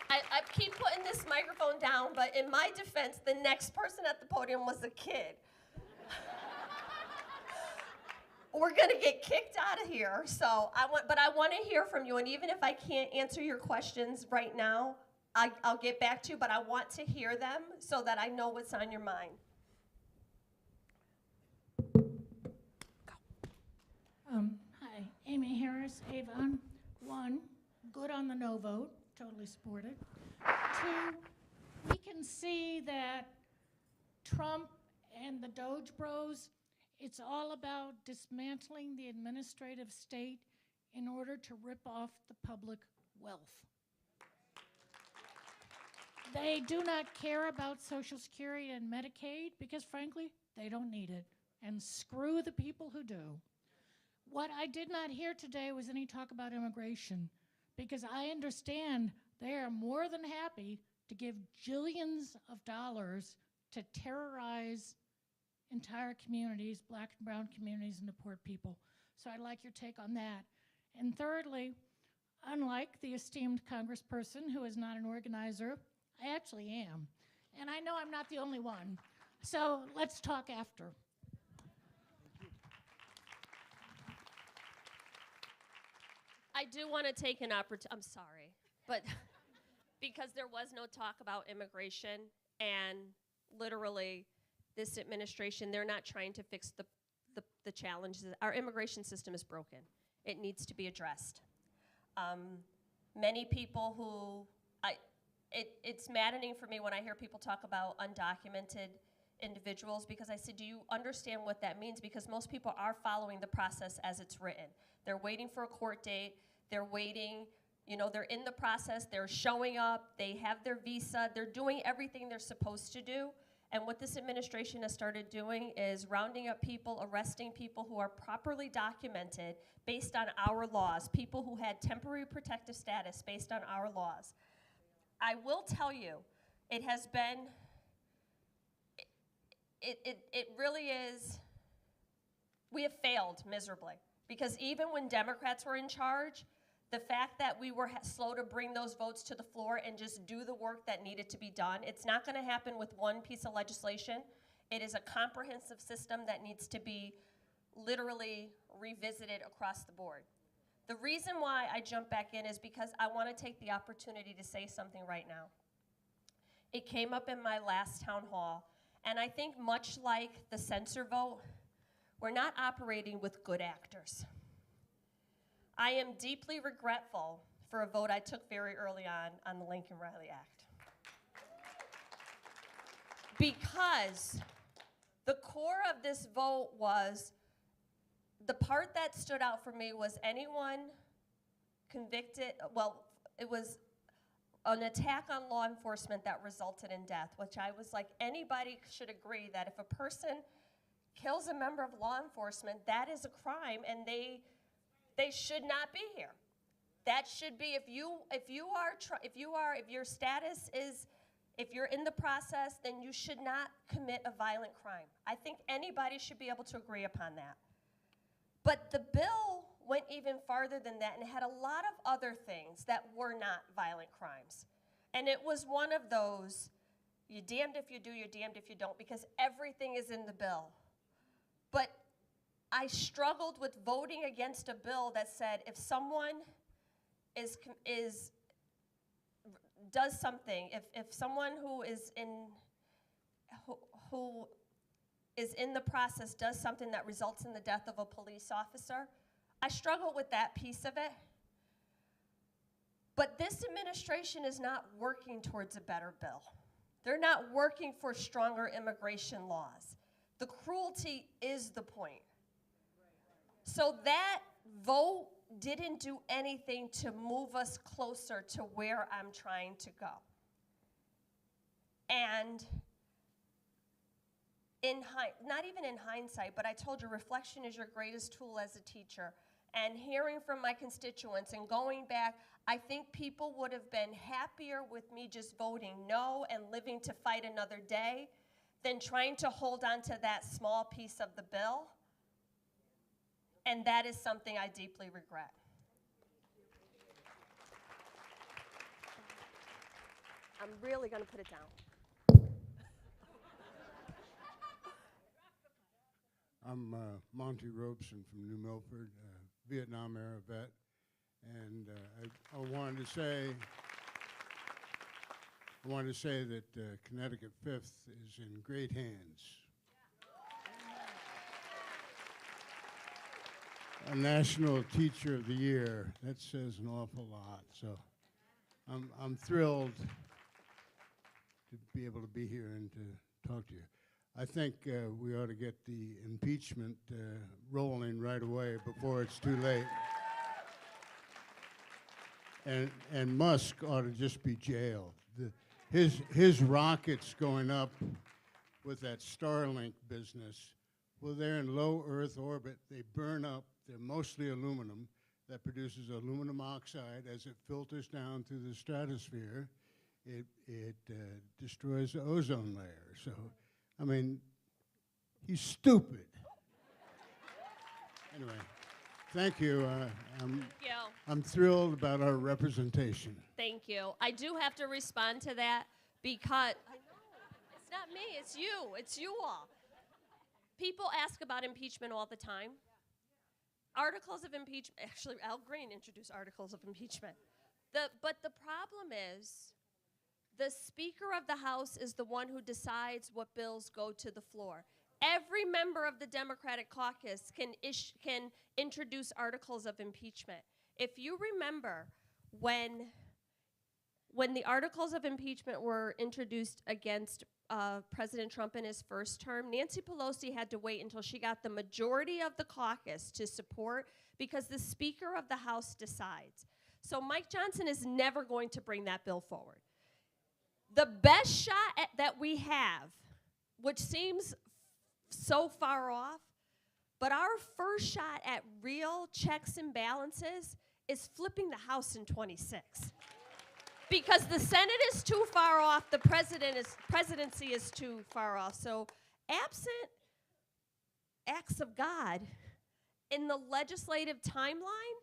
I keep putting this microphone down, but in my defense, the next person at the podium was a kid. We're gonna get kicked out of here, so I want to hear from you, and even if I can't answer your questions right now, I'll get back to you, but I want to hear them so that I know what's on your mind. Hi, Amy Harris, Avon. 1, good on the no vote, totally support it. 2, we can see that Trump and the Doge Bros, it's all about dismantling the administrative state in order to rip off the public wealth. They do not care about Social Security and Medicaid because, frankly, they don't need it. And screw the people who do. What I did not hear today was any talk about immigration, because I understand they are more than happy to give jillions of dollars to terrorize entire communities, black and brown communities, and to poor people. So I'd like your take on that. And thirdly, unlike the esteemed congressperson who is not an organizer, I actually am. And I know I'm not the only one. So let's talk after. I do want to take an opportunity, I'm sorry, but because there was no talk about immigration, and literally this administration, they're not trying to fix the challenges. Our immigration system is broken. It needs to be addressed. Many people who, it's maddening for me when I hear people talk about undocumented individuals, because I said, do you understand what that means? Because most people are following the process as it's written. They're waiting for a court date, they're waiting, you know, they're in the process, they're showing up, they have their visa, they're doing everything they're supposed to do, And what this administration has started doing is rounding up people, arresting people who are properly documented based on our laws, people who had temporary protective status based on our laws. I will tell you, it has been, it really is, we have failed miserably. Because even when Democrats were in charge, the fact that we were slow to bring those votes to the floor and just do the work that needed to be done, it's not going to happen with one piece of legislation. It is a comprehensive system that needs to be literally revisited across the board. The reason why I jump back in is because I want to take the opportunity to say something right now. It came up in my last town hall, and I think much like the censor vote, we're not operating with good actors. I am deeply regretful for a vote I took very early on the Lincoln-Riley Act. Because the core of this vote was, the part that stood out for me was anyone convicted, well, it was an attack on law enforcement that resulted in death, which I was like, anybody should agree that if a person kills a member of law enforcement, that is a crime, and they should not be here. That should be, if your status is, if you're in the process, then you should not commit a violent crime. I think anybody should be able to agree upon that. But the bill went even farther than that and had a lot of other things that were not violent crimes. And it was one of those, you're damned if you do, you're damned if you don't, because everything is in the bill. But I struggled with voting against a bill that said if someone does something, if someone who is in the process does something that results in the death of a police officer, I struggle with that piece of it. But this administration is not working towards a better bill. They're not working for stronger immigration laws. The cruelty is the point. So that vote didn't do anything to move us closer to where I'm trying to go. And not even in hindsight, but I told you reflection is your greatest tool as a teacher. And hearing from my constituents and going back, I think people would have been happier with me just voting no and living to fight another day than trying to hold on to that small piece of the bill. And that is something I deeply regret. I'm really going to put it down. I'm Monty Robeson from New Milford, Vietnam era vet, and I wanted to say that Connecticut 5th is in great hands. A National Teacher of the Year, that says an awful lot. So I'm thrilled to be able to be here and to talk to you. I think we ought to get the impeachment rolling right away before it's too late. And Musk ought to just be jailed. His rockets going up with that Starlink business, well, they're in low Earth orbit. They burn up. They're mostly aluminum that produces aluminum oxide. As it filters down through the stratosphere, it destroys the ozone layer. So, I mean, he's stupid. Anyway, thank you. I'm thrilled about our representation. Thank you. I do have to respond to that because I know it's not me, it's you. It's you all. People ask about impeachment all the time. Articles of impeachment, actually, Al Green introduced articles of impeachment. But the problem is, the Speaker of the House is the one who decides what bills go to the floor. Every member of the Democratic caucus can introduce articles of impeachment. If you remember, when the articles of impeachment were introduced against President Trump in his first term, Nancy Pelosi had to wait until she got the majority of the caucus to support, because the Speaker of the House decides. So Mike Johnson is never going to bring that bill forward. The best shot that we have which seems so far off, but our first shot at real checks and balances is flipping the House in 26. Because the Senate is too far off, the presidency is too far off. So absent acts of God, in the legislative timeline,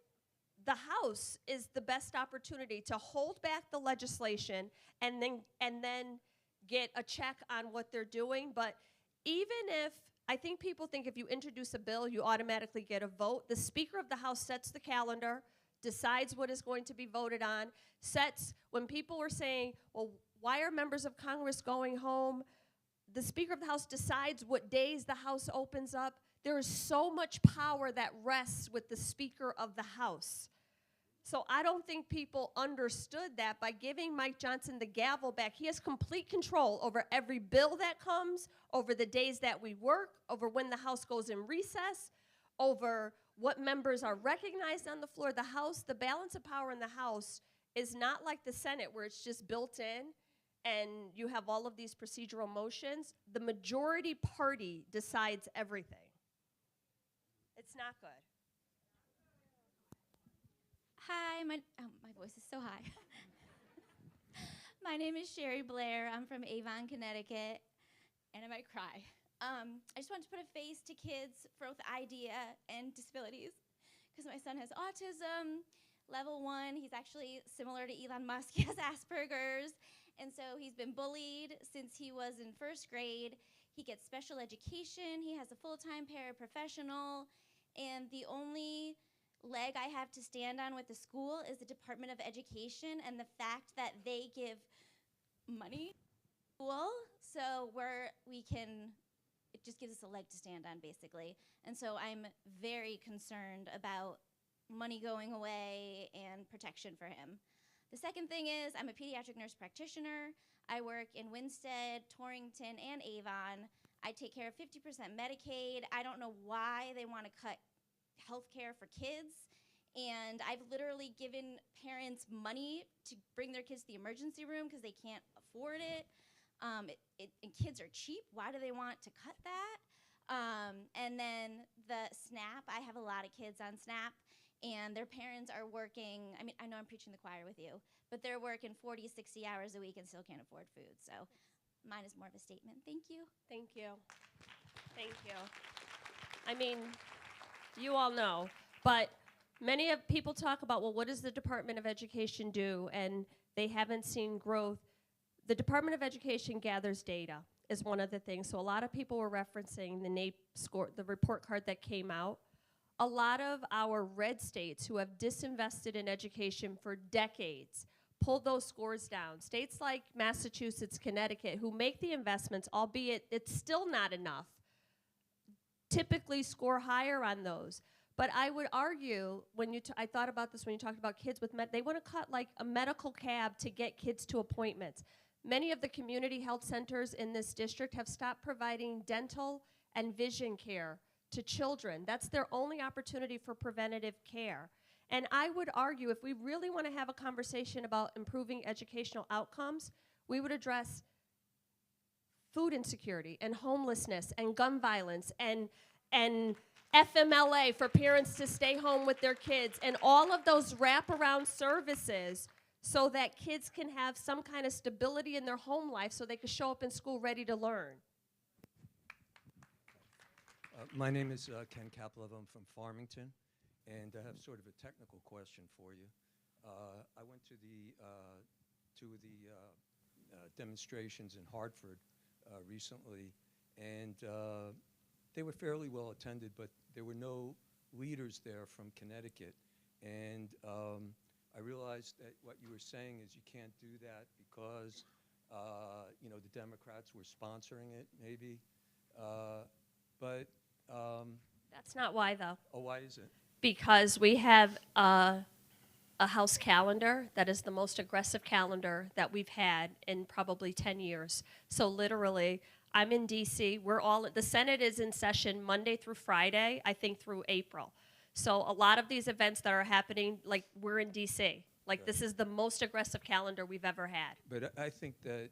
the House is the best opportunity to hold back the legislation and then get a check on what they're doing. But even if, I think people think if you introduce a bill, you automatically get a vote. The Speaker of the House sets the calendar, decides what is going to be voted on, sets, when people were saying, well, why are members of Congress going home? The Speaker of the House decides what days the House opens up. There is so much power that rests with the Speaker of the House. So I don't think people understood that by giving Mike Johnson the gavel back. He has complete control over every bill that comes, over the days that we work, over when the House goes in recess, over what members are recognized on the floor. The House, the balance of power in the House is not like the Senate where it's just built in and you have all of these procedural motions. The majority party decides everything. It's not good. Hi, my voice is so high. My name is Sherry Blair. I'm from Avon, Connecticut, and I might cry. I just wanted to put a face to kids for both idea and disabilities, because my son has autism, level 1. He's actually similar to Elon Musk. He has Asperger's, and so he's been bullied since he was in 1st grade. He gets special education. He has a full-time paraprofessional, and the only leg I have to stand on with the school is the Department of Education and the fact that they give money to school, so it just gives us a leg to stand on, basically. And so I'm very concerned about money going away and protection for him. The second thing is I'm a pediatric nurse practitioner. I work in Winstead, Torrington, and Avon. I take care of 50% Medicaid. I don't know why they want to cut health care for kids, and I've literally given parents money to bring their kids to the emergency room because they can't afford it. And kids are cheap. Why do they want to cut that? And then the SNAP, I have a lot of kids on SNAP, and their parents are working, I mean, I know I'm preaching the choir with you, but they're working 40, 60 hours a week and still can't afford food. So mine is more of a statement. Thank you. Thank you. Thank you. I mean, you all know, but many of people talk about, well, what does the Department of Education do? And they haven't seen growth. The Department of Education gathers data is one of the things. So a lot of people were referencing the NAEP score, the report card that came out. A lot of our red states who have disinvested in education for decades pulled those scores down. States like Massachusetts, Connecticut, who make the investments, albeit it's still not enough, typically score higher on those. But I would argue, when I thought about this when you talked about kids with they want to cut like a medical cab to get kids to appointments. Many of the community health centers in this district have stopped providing dental and vision care to children. That's their only opportunity for preventative care. And I would argue, if we really want to have a conversation about improving educational outcomes, we would address food insecurity and homelessness and gun violence and FMLA for parents to stay home with their kids and all of those wraparound services so that kids can have some kind of stability in their home life so they can show up in school ready to learn. My name is Ken Kaplov. I'm from Farmington, and I have sort of a technical question for you. I went to the demonstrations in Hartford recently, and they were fairly well attended, but there were no leaders there from Connecticut. And I realized that what you were saying is you can't do that because the Democrats were sponsoring it, maybe. That's not why, though. Oh, why is it? Because we have a House calendar that is the most aggressive calendar that we've had in probably 10 years. So literally, I'm in DC. The Senate is in session Monday through Friday, I think through April. So a lot of these events that are happening, like we're in DC. Like, Right. This is the most aggressive calendar we've ever had. But I think that,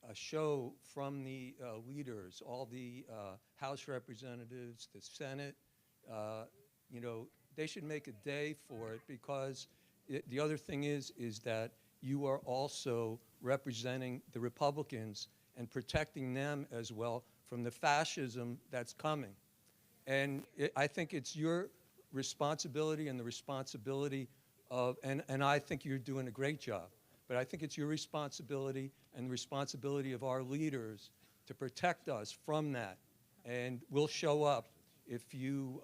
a show from the leaders, all the House representatives, the Senate. You know, they should make a day for it, because the other thing is that you are also representing the Republicans and protecting them as well from the fascism that's coming. And I think it's your responsibility and the responsibility of, and I think you're doing a great job, but I think it's your responsibility and the responsibility of our leaders to protect us from that. And we'll show up if you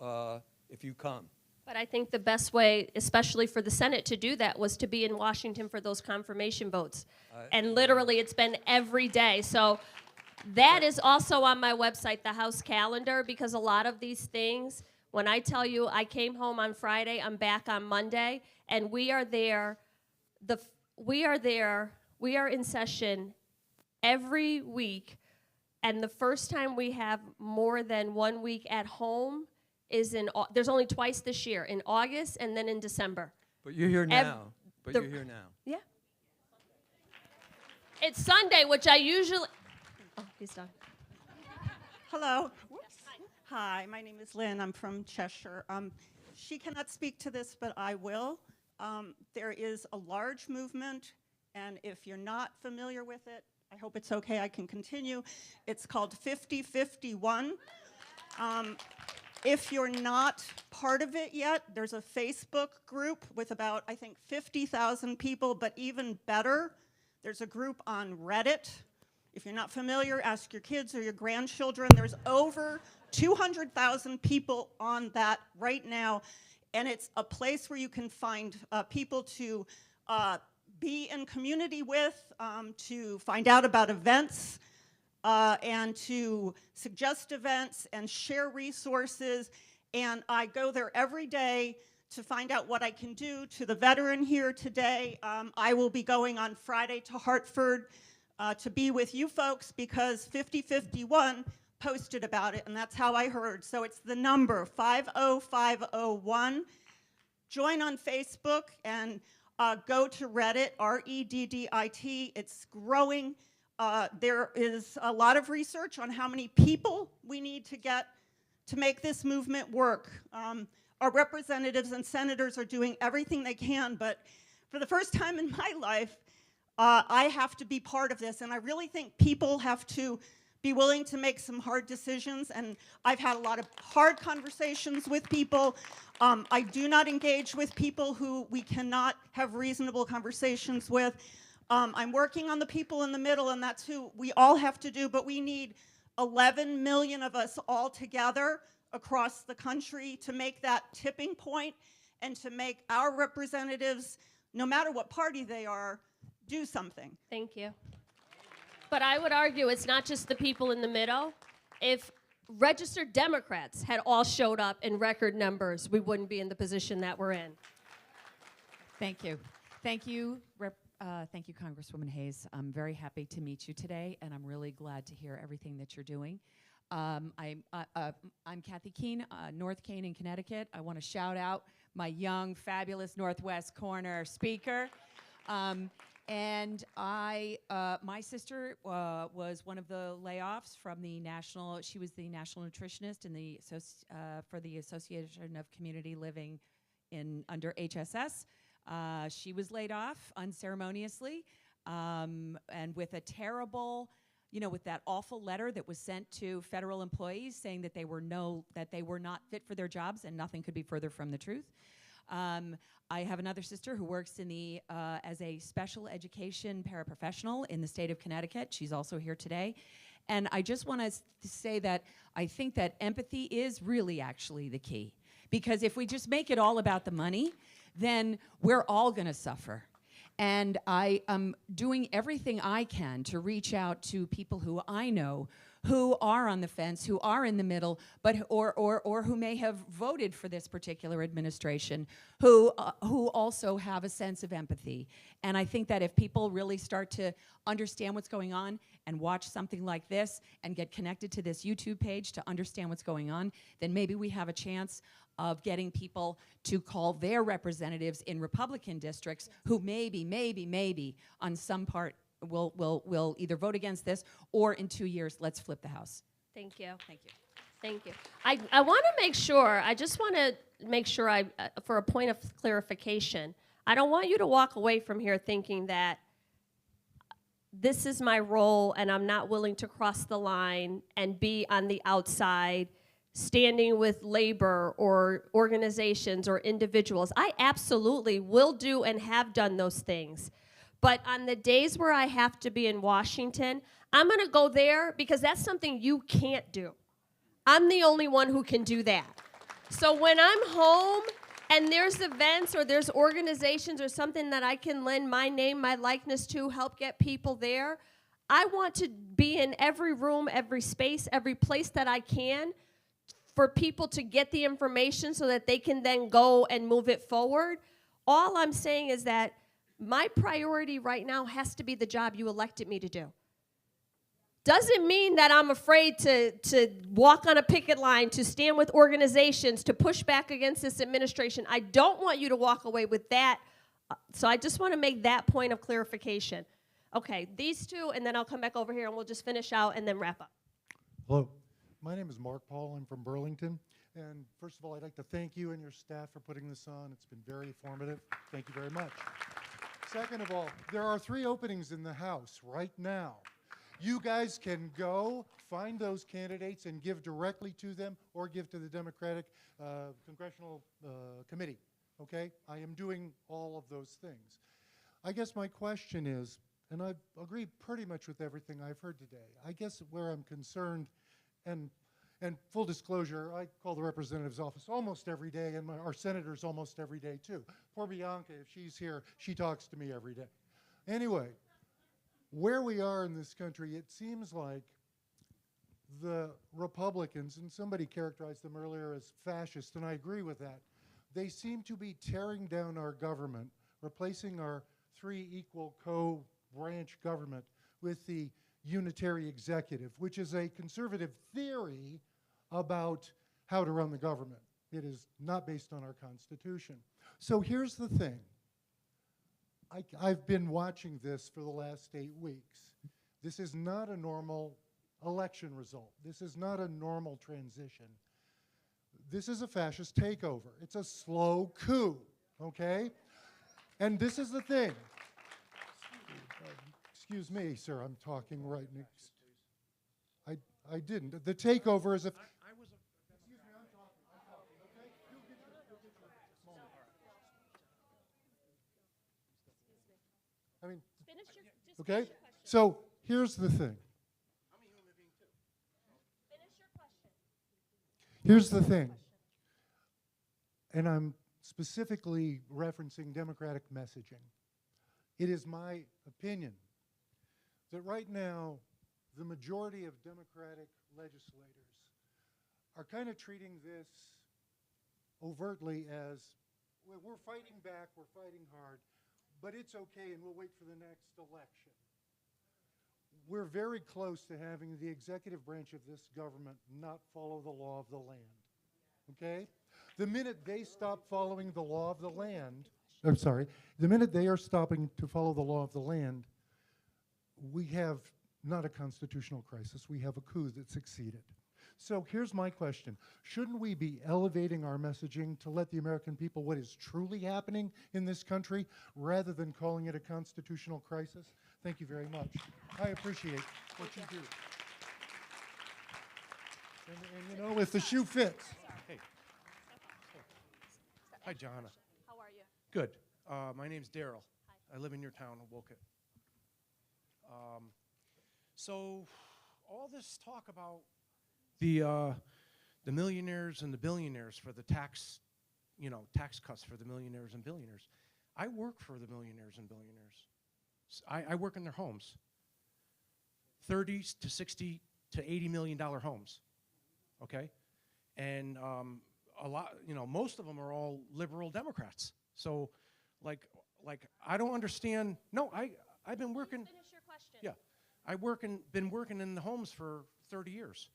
come. But I think the best way, especially for the Senate, to do that was to be in Washington for those confirmation votes. And literally, it's been every day. So that is also on my website, the House calendar, because a lot of these things, when I tell you I came home on Friday, I'm back on Monday, and we are there. We are in session every week, and the first time we have more than 1 week at home is there's only twice this year, in August and then in December. But you're here now. You're here now. Yeah. It's Sunday, which I usually, oh, he's done. Hello. Whoops. Hi, my name is Lynn. I'm from Cheshire. She cannot speak to this, but I will. There is a large movement, and if you're not familiar with it, I hope it's okay, I can continue. It's called 5051. If you're not part of it yet, there's a Facebook group with about, I think, 50,000 people, but even better, there's a group on Reddit. If you're not familiar, ask your kids or your grandchildren. There's over 200,000 people on that right now, and it's a place where you can find people to be in community with, to find out about events, and to suggest events and share resources. And I go there every day to find out what I can do. To the veteran here today, I will be going on Friday to Hartford to be with you folks, because 5051 posted about it, and that's how I heard. So it's the number 50501. Join on Facebook and go to Reddit, Reddit. It's growing. There is a lot of research on how many people we need to get to make this movement work. Our representatives and senators are doing everything they can, but for the first time in my life, I have to be part of this, and I really think people have to be willing to make some hard decisions, and I've had a lot of hard conversations with people. I do not engage with people who we cannot have reasonable conversations with. I'm working on the people in the middle, and that's who we all have to do, but we need 11 million of us all together across the country to make that tipping point and to make our representatives, no matter what party they are, do something. Thank you. But I would argue it's not just the people in the middle. If registered Democrats had all showed up in record numbers, we wouldn't be in the position that we're in. Thank you. Thank you, Congresswoman Hayes. I'm very happy to meet you today, and I'm really glad to hear everything that you're doing. I'm Kathy Keene, North Canaan, Connecticut. I want to shout out my young, fabulous Northwest Corner speaker. My sister was one of the layoffs from the national. She was the national nutritionist in the for the Association of Community Living under HSS. She was laid off unceremoniously, and with a terrible, with that awful letter that was sent to federal employees saying that they were not fit for their jobs, and nothing could be further from the truth. I have another sister who works in the as a special education paraprofessional in the state of Connecticut. She's also here today. And I just want to say that I think that empathy is really actually the key. Because if we just make it all about the money, then we're all going to suffer. And I am doing everything I can to reach out to people who I know who are on the fence, who are in the middle, but or who may have voted for this particular administration, who also have a sense of empathy. And I think that if people really start to understand what's going on and watch something like this and get connected to this YouTube page to understand what's going on, then maybe we have a chance of getting people to call their representatives in Republican districts who maybe on some part we'll either vote against this, or in 2 years, let's flip the House. Thank you. Thank you. Thank you. I want to make sure, I just want to make sure for a point of clarification, I don't want you to walk away from here thinking that this is my role and I'm not willing to cross the line and be on the outside standing with labor or organizations or individuals. I absolutely will do and have done those things. But on the days where I have to be in Washington, I'm going to go there because that's something you can't do. I'm the only one who can do that. So when I'm home and there's events or there's organizations or something that I can lend my name, my likeness to, help get people there, I want to be in every room, every space, every place that I can for people to get the information so that they can then go and move it forward. All I'm saying is that my priority right now has to be the job you elected me to do. Doesn't mean that I'm afraid to walk on a picket line, to stand with organizations, to push back against this administration. I don't want you to walk away with that. So I just want to make that point of clarification. Okay, these two, and then I'll come back over here and we'll just finish out and then wrap up. Hello, my name is Mark Paul. I'm from Burlington. And first of all, I'd like to thank you and your staff for putting this on. It's been very informative. Thank you very much. Second of all, there are 3 openings in the House right now. You guys can go find those candidates and give directly to them or give to the Democratic Congressional Committee, okay? I am doing all of those things. I guess my question is, and I agree pretty much with everything I've heard today, I guess where I'm concerned, and full disclosure, I call the representative's office almost every day, and our senators almost every day too. Poor Bianca, if she's here, she talks to me every day. Anyway, where we are in this country, it seems like the Republicans, and somebody characterized them earlier as fascist, and I agree with that, they seem to be tearing down our government, replacing our 3 equal co-branch government with the unitary executive, which is a conservative theory about how to run the government. It is not based on our Constitution. So here's the thing. I've been watching this for the last 8 weeks. This is not a normal election result. This is not a normal transition. This is a fascist takeover. It's a slow coup, okay? And this is the thing. Excuse me, sir, I'm talking right next. I didn't. The takeover is a... Excuse me, I'm talking, okay? You'll get your moment. I mean, okay? So here's the thing. Here's the thing. And I'm specifically referencing Democratic messaging. It is my opinion that right now, the majority of Democratic legislators are kind of treating this overtly as, well, we're fighting back, we're fighting hard, but it's okay and we'll wait for the next election. We're very close to having the executive branch of this government not follow the law of the land, okay? The minute they stop following the law of the land, I'm sorry, the minute they are stopping to follow the law of the land, we have not a constitutional crisis, we have a coup that succeeded. So here's my question. Shouldn't we be elevating our messaging to let the American people what is truly happening in this country rather than calling it a constitutional crisis? Thank you very much. I appreciate what you do. And you know, if the shoe fits. Hey. Hi, Jahana. How are you? Good. My name's Daryl. I live in your town of Woket. So all this talk about the millionaires and the billionaires for the tax cuts for the millionaires and billionaires. I work for the millionaires and billionaires. I work in their homes. 30 to 60 to $80 million homes, okay? And a lot, most of them are all liberal Democrats. So, like I don't understand. No, I've been working. Finish your question. Yeah, been working in the homes for 30 years,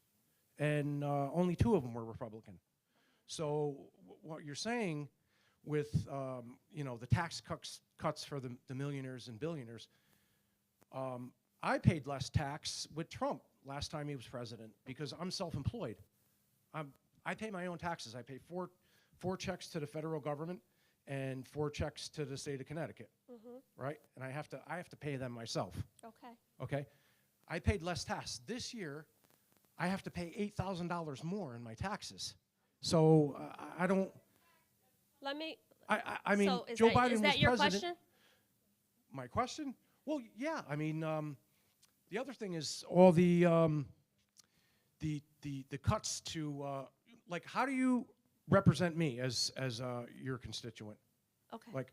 and only 2 of them were Republican. So what you're saying with the tax cuts for the millionaires and billionaires, I paid less tax with Trump last time he was president because I'm self-employed. I pay my own taxes. I pay four checks to the federal government and 4 checks to the state of Connecticut, right? And I have to pay them myself. Okay. Okay, I paid less tax this year. I have to pay $8,000 more in my taxes. So I don't. Let me. I mean, so Joe Biden is that was your president. question? My question? Well, yeah. I mean, the other thing is all the cuts to like, how do you represent me as your constituent? Okay. Like,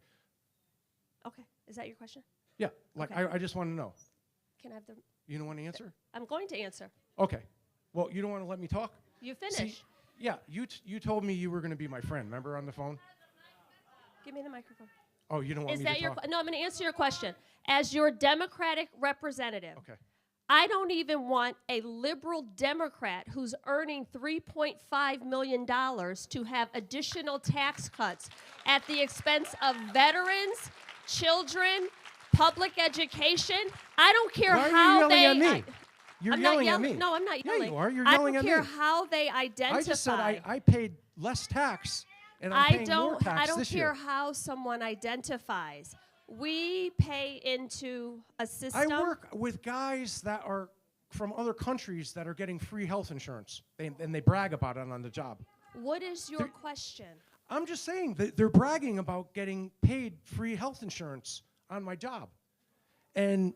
Okay. Is that your question? yeah. Like, Okay. I just want to know. Can I have the? You don't want to answer? I'm going to answer. Okay. Well, you don't want to let me talk? You finish. See, yeah. You told me you were going to be my friend. Remember on the phone? Give me the microphone. Oh, you don't want Is me that to your? talk? No, I'm going to answer your question. As your Democratic representative, Okay. I don't even want a liberal Democrat who's earning $3.5 million to have additional tax cuts at the expense of veterans, children, public education. I don't care Why are you how yelling they. at me? You're I'm yelling not at me. No, I'm not Yeah, yelling. you are. You're I yelling don't at care me. how they identify. I just said I paid less tax, and I'm paying more tax I don't this care year. how someone identifies. We pay into a system. I work with guys that are from other countries that are getting free health insurance, and they brag about it on the job. What is your question? I'm just saying that they're bragging about getting paid free health insurance on my job, and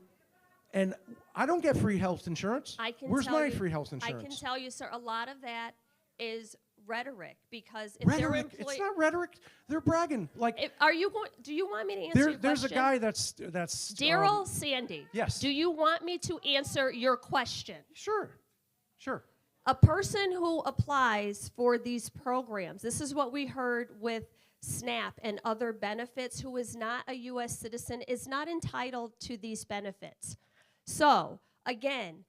I don't get free health insurance. Where's tell my you- free health insurance? I can tell you, sir, a lot of that is rhetoric because if Rhetoric? they're It's not rhetoric. They're bragging. Like, are you going? Do you want me to answer your there's a question? guy that's Daryl Sandy. Yes. Do you want me to answer your question? Sure. A person who applies for these programs, this is what we heard with SNAP and other benefits, who is not a U.S. citizen is not entitled to these benefits. So, again,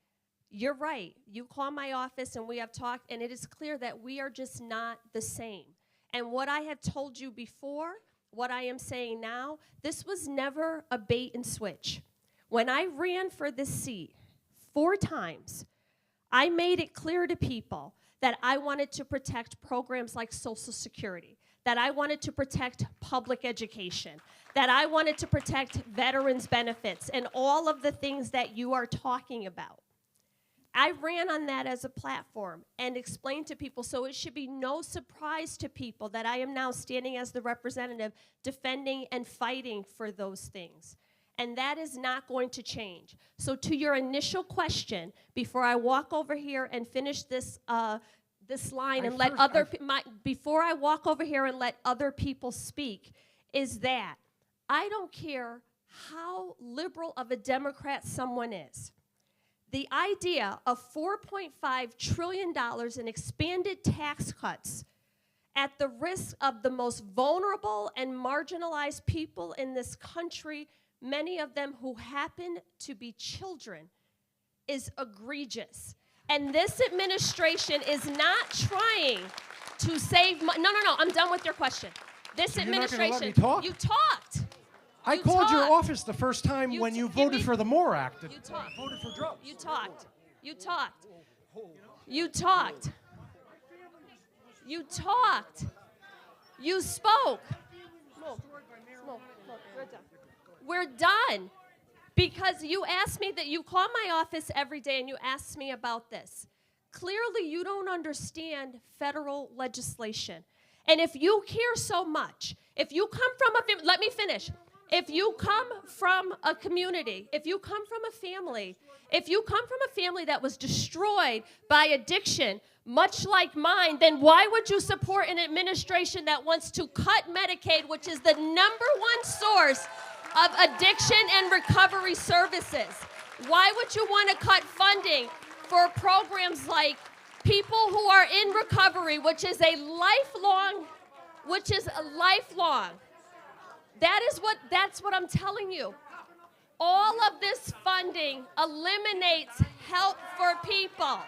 you're right. You call my office and we have talked, and it is clear that we are just not the same. And what I have told you before, what I am saying now, this was never a bait and switch. When I ran for this seat 4 times, I made it clear to people that I wanted to protect programs like Social Security, that I wanted to protect public education, that I wanted to protect veterans' benefits, and all of the things that you are talking about. I ran on that as a platform and explained to people, so it should be no surprise to people that I am now standing as the representative defending and fighting for those things. And that is not going to change. So to your initial question, before I walk over here and finish this line and let before I walk over here and let other people speak, is that I don't care how liberal of a Democrat someone is. The idea of $4.5 trillion in expanded tax cuts at the risk of the most vulnerable and marginalized people in this country, many of them who happen to be children, is egregious. And this administration is not trying to save money. No, I'm done with your question. This So you're not gonna administration, let me talk? you talked. I You called your talked. office the first time when you voted for the MORE Act. You talked. Voted for drugs. You talked. You talked. You talked. You talked. You spoke. We're done. Because you asked me that you call my office every day and you ask me about this. Clearly, you don't understand federal legislation. And if you care so much, if you come from let me finish. If you come from a community, if you come from a family, if you come from a family that was destroyed by addiction, much like mine, then why would you support an administration that wants to cut Medicaid, which is the #1 source of addiction and recovery services? Why would you want to cut funding for programs like people who are in recovery, which is a lifelong. That's what I'm telling you. All of this funding eliminates help for people.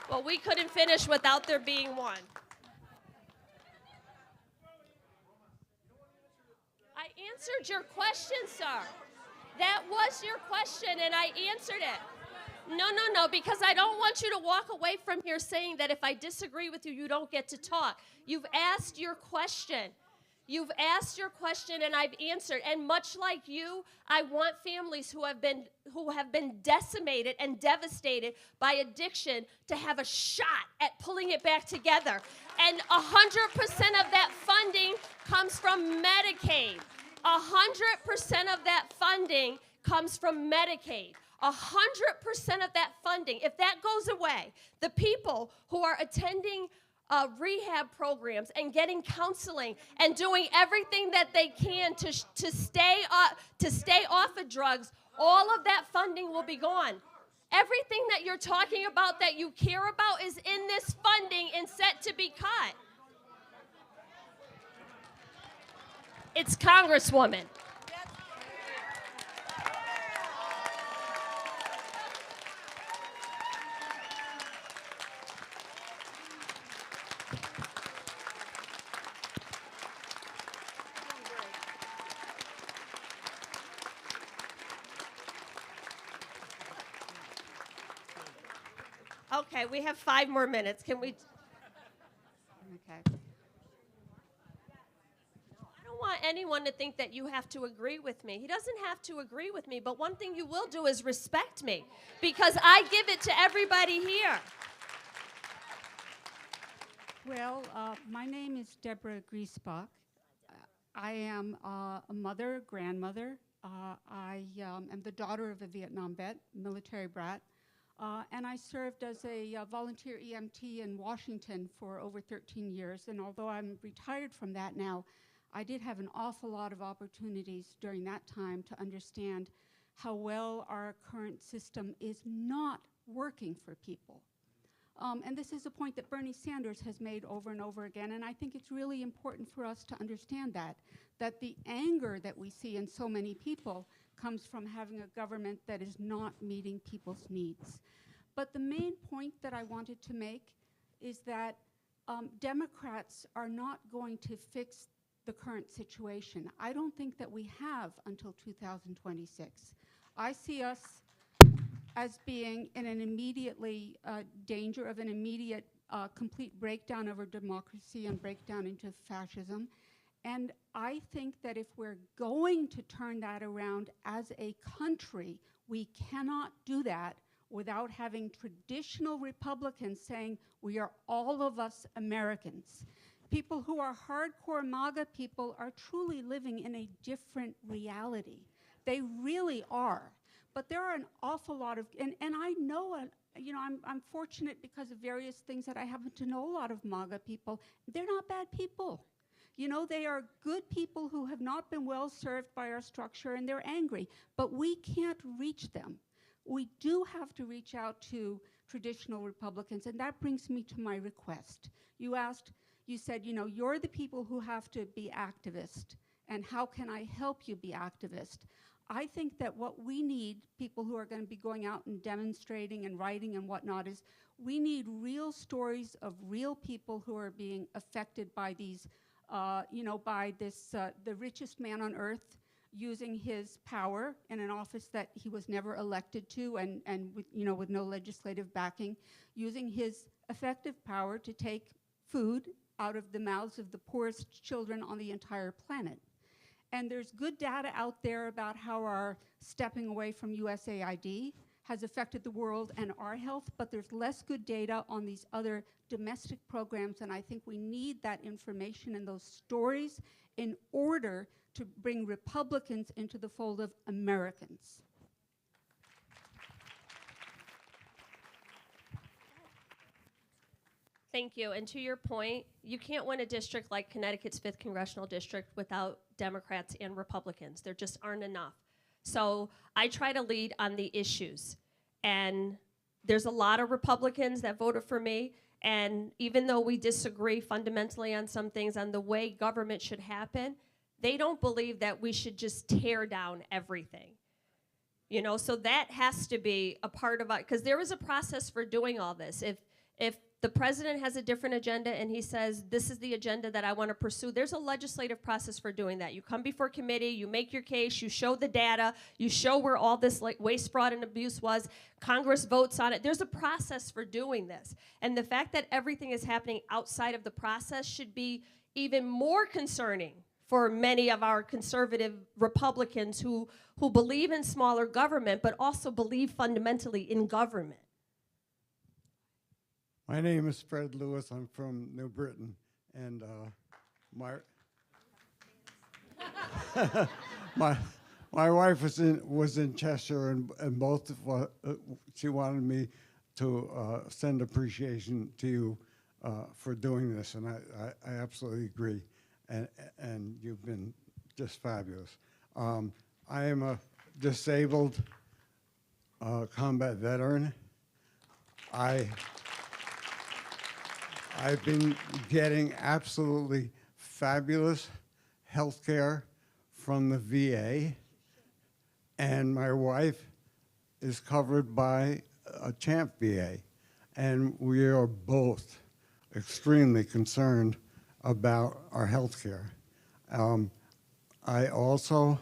Well, we couldn't finish without there being one. I answered your question, sir. That was your question, and I answered it. No, because I don't want you to walk away from here saying that if I disagree with you, you don't get to talk. You've asked your question. You've asked your question, and I've answered. And much like you, I want families who have been decimated and devastated by addiction to have a shot at pulling it back together. And 100% of that funding comes from Medicaid. 100% of that funding comes from Medicaid. 100% of that funding, if that goes away, the people who are attending rehab programs and getting counseling and doing everything that they can to stay off of drugs, all of that funding will be gone. Everything that you're talking about that you care about is in this funding and set to be cut. It's Congresswoman. Okay, we have 5 more minutes. Can we? Okay. I don't want anyone to think that you have to agree with me. He doesn't have to agree with me, but one thing you will do is respect me, because I give it to everybody here. Well, my name is Deborah Griesbach. I am a mother, grandmother. I am the daughter of a Vietnam vet, military brat. And I served as a volunteer EMT in Washington for over 13 years. And although I'm retired from that now, I did have an awful lot of opportunities during that time to understand how well our current system is not working for people. And this is a point that Bernie Sanders has made over and over again, and I think it's really important for us to understand that the anger that we see in so many people comes from having a government that is not meeting people's needs. But the main point that I wanted to make is that Democrats are not going to fix the current situation. I don't think that we have until 2026. I see us as being in an immediately danger of an immediate complete breakdown of our democracy and breakdown into fascism. And I think that if we're going to turn that around as a country, we cannot do that without having traditional Republicans saying, we are all of us Americans. People who are hardcore MAGA people are truly living in a different reality. They really are. But there are an awful lot of, and I know, I'm fortunate because of various things that I happen to know a lot of MAGA people. They're not bad people. You know, they are good people who have not been well served by our structure, and they're angry. But we can't reach them. We do have to reach out to traditional Republicans, and that brings me to my request. You said, you're the people who have to be activist, and how can I help you be activist? I think that what we need, people who are going to be going out and demonstrating and writing and whatnot, is we need real stories of real people who are being affected by these by this, the richest man on earth using his power in an office that he was never elected to and with no legislative backing, using his effective power to take food out of the mouths of the poorest children on the entire planet. And there's good data out there about how our stepping away from USAID has affected the world and our health, but there's less good data on these other domestic programs, and I think we need that information and those stories in order to bring Republicans into the fold of Americans. Thank you. And to your point, you can't win a district like Connecticut's 5th Congressional District without Democrats and Republicans. There just aren't enough. So I try to lead on the issues. And there's a lot of Republicans that voted for me. And even though we disagree fundamentally on some things, on the way government should happen, they don't believe that we should just tear down everything. So that has to be a part of it, because there was a process for doing all this. If the president has a different agenda and he says, this is the agenda that I want to pursue, there's a legislative process for doing that. You come before committee, you make your case, you show the data, you show where all this waste, fraud, and abuse was. Congress votes on it. There's a process for doing this. And the fact that everything is happening outside of the process should be even more concerning for many of our conservative Republicans who believe in smaller government, but also believe fundamentally in government. My name is Fred Lewis. I'm from New Britain, and my wife was in Cheshire, and both of she wanted me to send appreciation to you for doing this, and I absolutely agree, and you've been just fabulous. I am a disabled combat veteran. I've been getting absolutely fabulous health care from the VA, and my wife is covered by a CHAMP VA, and we are both extremely concerned about our health care. I also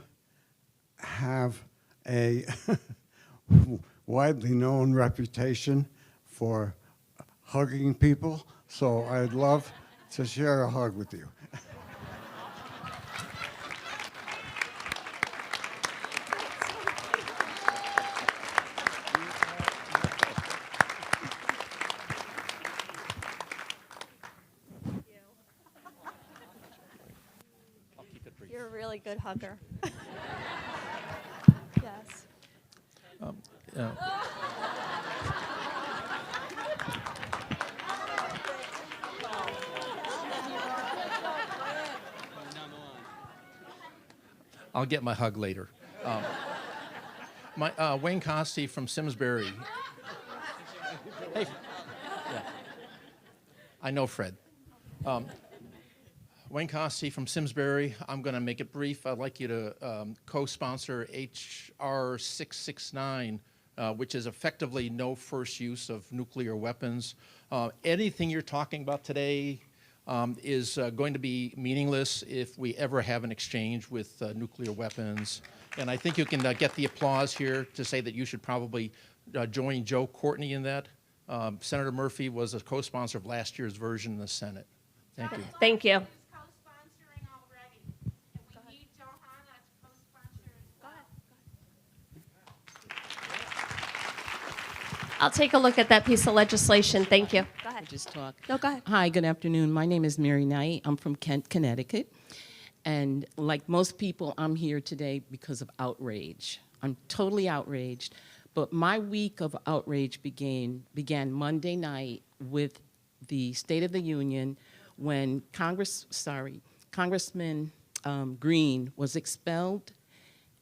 have a widely known reputation for hugging people, so I'd love to share a hug with you. You're a really good hugger. Yes. Yeah. I'll get my hug later. Wayne Costi from Simsbury. Hey, yeah. I know Fred. Wayne Costi from Simsbury. I'm going to make it brief. I'd like you to co-sponsor H.R. 669, which is effectively no first use of nuclear weapons. Anything you're talking about today is going to be meaningless if we ever have an exchange with nuclear weapons. And I think you can get the applause here to say that you should probably join Joe Courtney in that. Senator Murphy was a co-sponsor of last year's version in the Senate. Thank you. Thank you. I'll take a look at that piece of legislation. Thank you. Go ahead. Just talk. No, go ahead. Hi, good afternoon. My name is Mary Knight. I'm from Kent, Connecticut. And like most people, I'm here today because of outrage. I'm totally outraged. But my week of outrage began Monday night with the State of the Union when Congressman Green was expelled,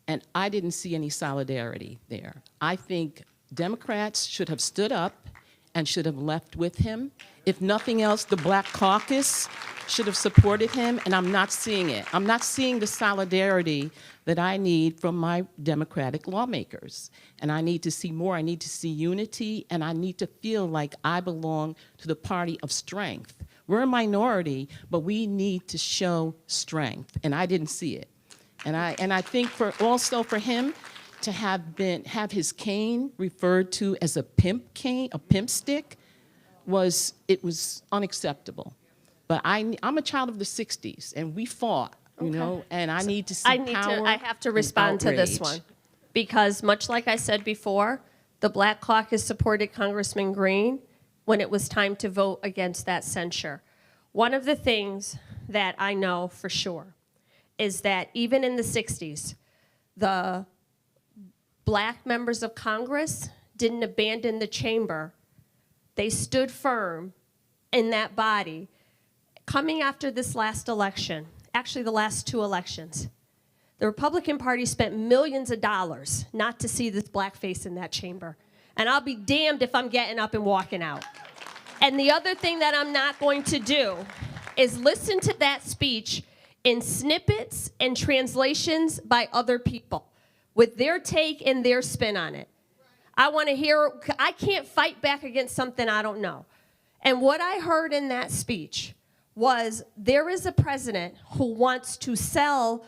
and I didn't see any solidarity there. I think Democrats should have stood up and should have left with him. If nothing else, the Black Caucus should have supported him, and I'm not seeing it. I'm not seeing the solidarity that I need from my Democratic lawmakers. And I need to see more. I need to see unity, and I need to feel like I belong to the party of strength. We're a minority, but we need to show strength, and I didn't see it. And I think also for him to have his cane referred to as a pimp cane, a pimp stick, was unacceptable. But I'm a child of the 60s, and we fought, you know, and I need to see power. I have to respond to this one, because much like I said before, the Black Caucus supported Congressman Green when it was time to vote against that censure. One of the things that I know for sure is that even in the 60s, the Black members of Congress didn't abandon the chamber. They stood firm in that body. Coming after this last election, actually the last two elections, the Republican Party spent millions of dollars not to see this blackface in that chamber. And I'll be damned if I'm getting up and walking out. And the other thing that I'm not going to do is listen to that speech in snippets and translations by other people with their take and their spin on it. I want to hear, I can't fight back against something I don't know. And what I heard in that speech was there is a president who wants to sell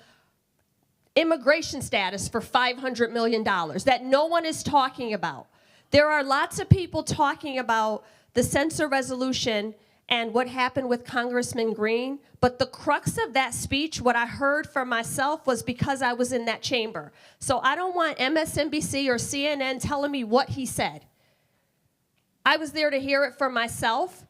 immigration status for $500 million that no one is talking about. There are lots of people talking about the censor resolution and what happened with Congressman Green, but the crux of that speech, what I heard for myself, was because I was in that chamber. So I don't want MSNBC or CNN telling me what he said. I was there to hear it for myself.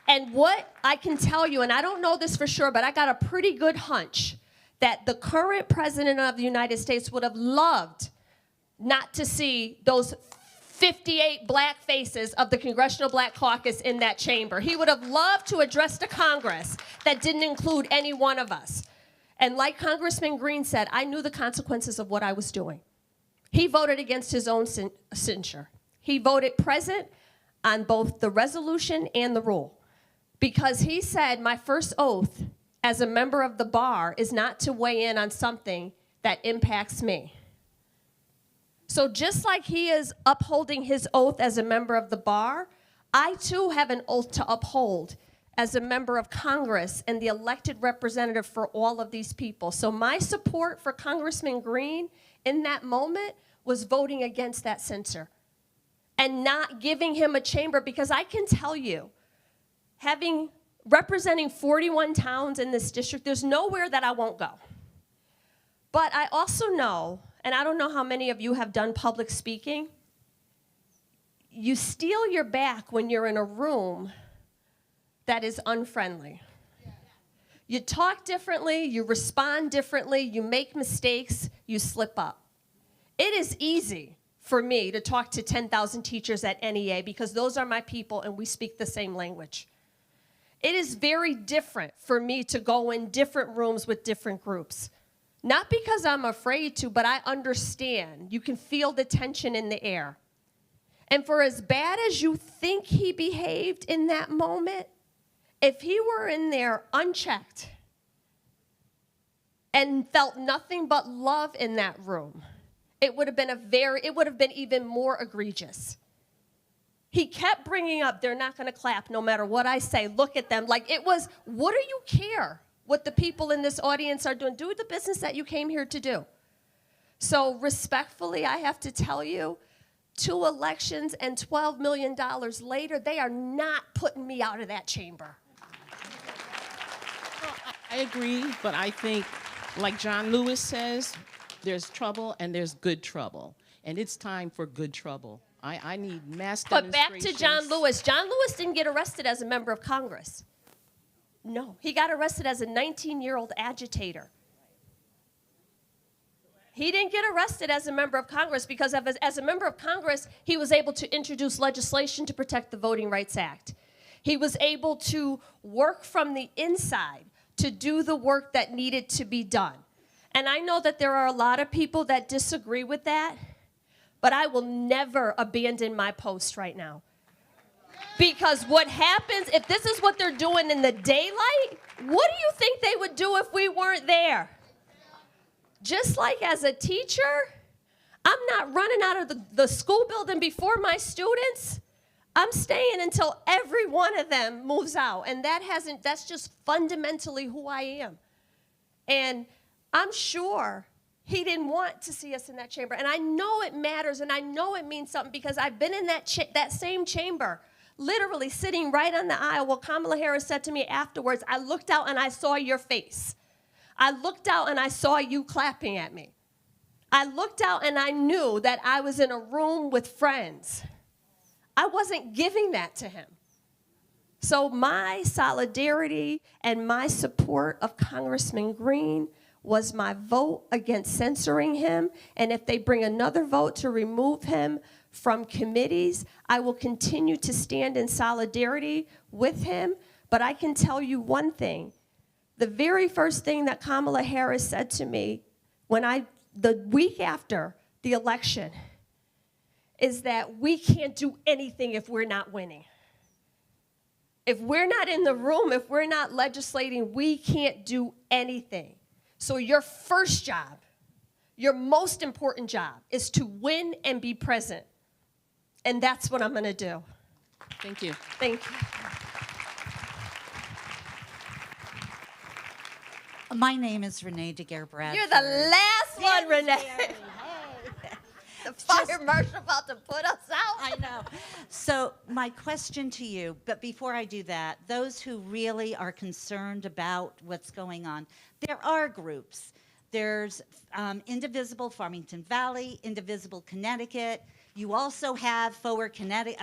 And what I can tell you, and I don't know this for sure, but I got a pretty good hunch that the current president of the United States would have loved not to see those 58 black faces of the Congressional Black Caucus in that chamber. He would have loved to address the Congress that didn't include any one of us. And like Congressman Green said, I knew the consequences of what I was doing. He voted against his own censure. He voted present on both the resolution and the rule because he said, my first oath as a member of the bar is not to weigh in on something that impacts me. So just like he is upholding his oath as a member of the bar, I too have an oath to uphold as a member of Congress and the elected representative for all of these people. So my support for Congressman Green in that moment was voting against that censor and not giving him a chamber, because I can tell you, representing 41 towns in this district, there's nowhere that I won't go. But I also know, and I don't know how many of you have done public speaking, you steel your back when you're in a room that is unfriendly. You talk differently, you respond differently, you make mistakes, you slip up. It is easy for me to talk to 10,000 teachers at NEA because those are my people and we speak the same language. It is very different for me to go in different rooms with different groups. Not because I'm afraid to, but I understand. You can feel the tension in the air. And for as bad as you think he behaved in that moment, if he were in there unchecked and felt nothing but love in that room, it would have been even more egregious. He kept bringing up, they're not going to clap no matter what I say. Look at them. Like it was, what do you care what the people in this audience are doing? Do the business that you came here to do. So respectfully, I have to tell you, 2 elections and $12 million later, they are not putting me out of that chamber. I agree, but I think, like John Lewis says, there's trouble and there's good trouble. And it's time for good trouble. I need mass But back demonstrations. to John Lewis. John Lewis didn't get arrested as a member of Congress. No, he got arrested as a 19-year-old agitator. He didn't get arrested as a member of Congress because as a member of Congress, he was able to introduce legislation to protect the Voting Rights Act. He was able to work from the inside to do the work that needed to be done. And I know that there are a lot of people that disagree with that, but I will never abandon my post right now. Because what happens, if this is what they're doing in the daylight, what do you think they would do if we weren't there? Just like as a teacher, I'm not running out of the school building before my students. I'm staying until every one of them moves out. And that's just fundamentally who I am. And I'm sure he didn't want to see us in that chamber. And I know it matters and I know it means something because I've been in that same chamber, literally sitting right on the aisle. Well, Kamala Harris said to me afterwards, I looked out and I saw your face. I looked out and I saw you clapping at me. I looked out and I knew that I was in a room with friends. I wasn't giving that to him. So my solidarity and my support of Congressman Green was my vote against censoring him. And if they bring another vote to remove him from committees, I will continue to stand in solidarity with him. But I can tell you one thing. The very first thing that Kamala Harris said to me the week after the election is that we can't do anything if we're not winning. If we're not in the room, if we're not legislating, we can't do anything. So your first job, your most important job, is to win and be present. And that's what I'm going to do. Thank you. Thank you. My name is Renee DeGare-Bradford. You're the last one, Renee. The fire marshal about to put us out. I know. So my question to you, but before I do that, those who really are concerned about what's going on, there are groups. There's Indivisible Farmington Valley, Indivisible Connecticut. You also have Forward Connecticut.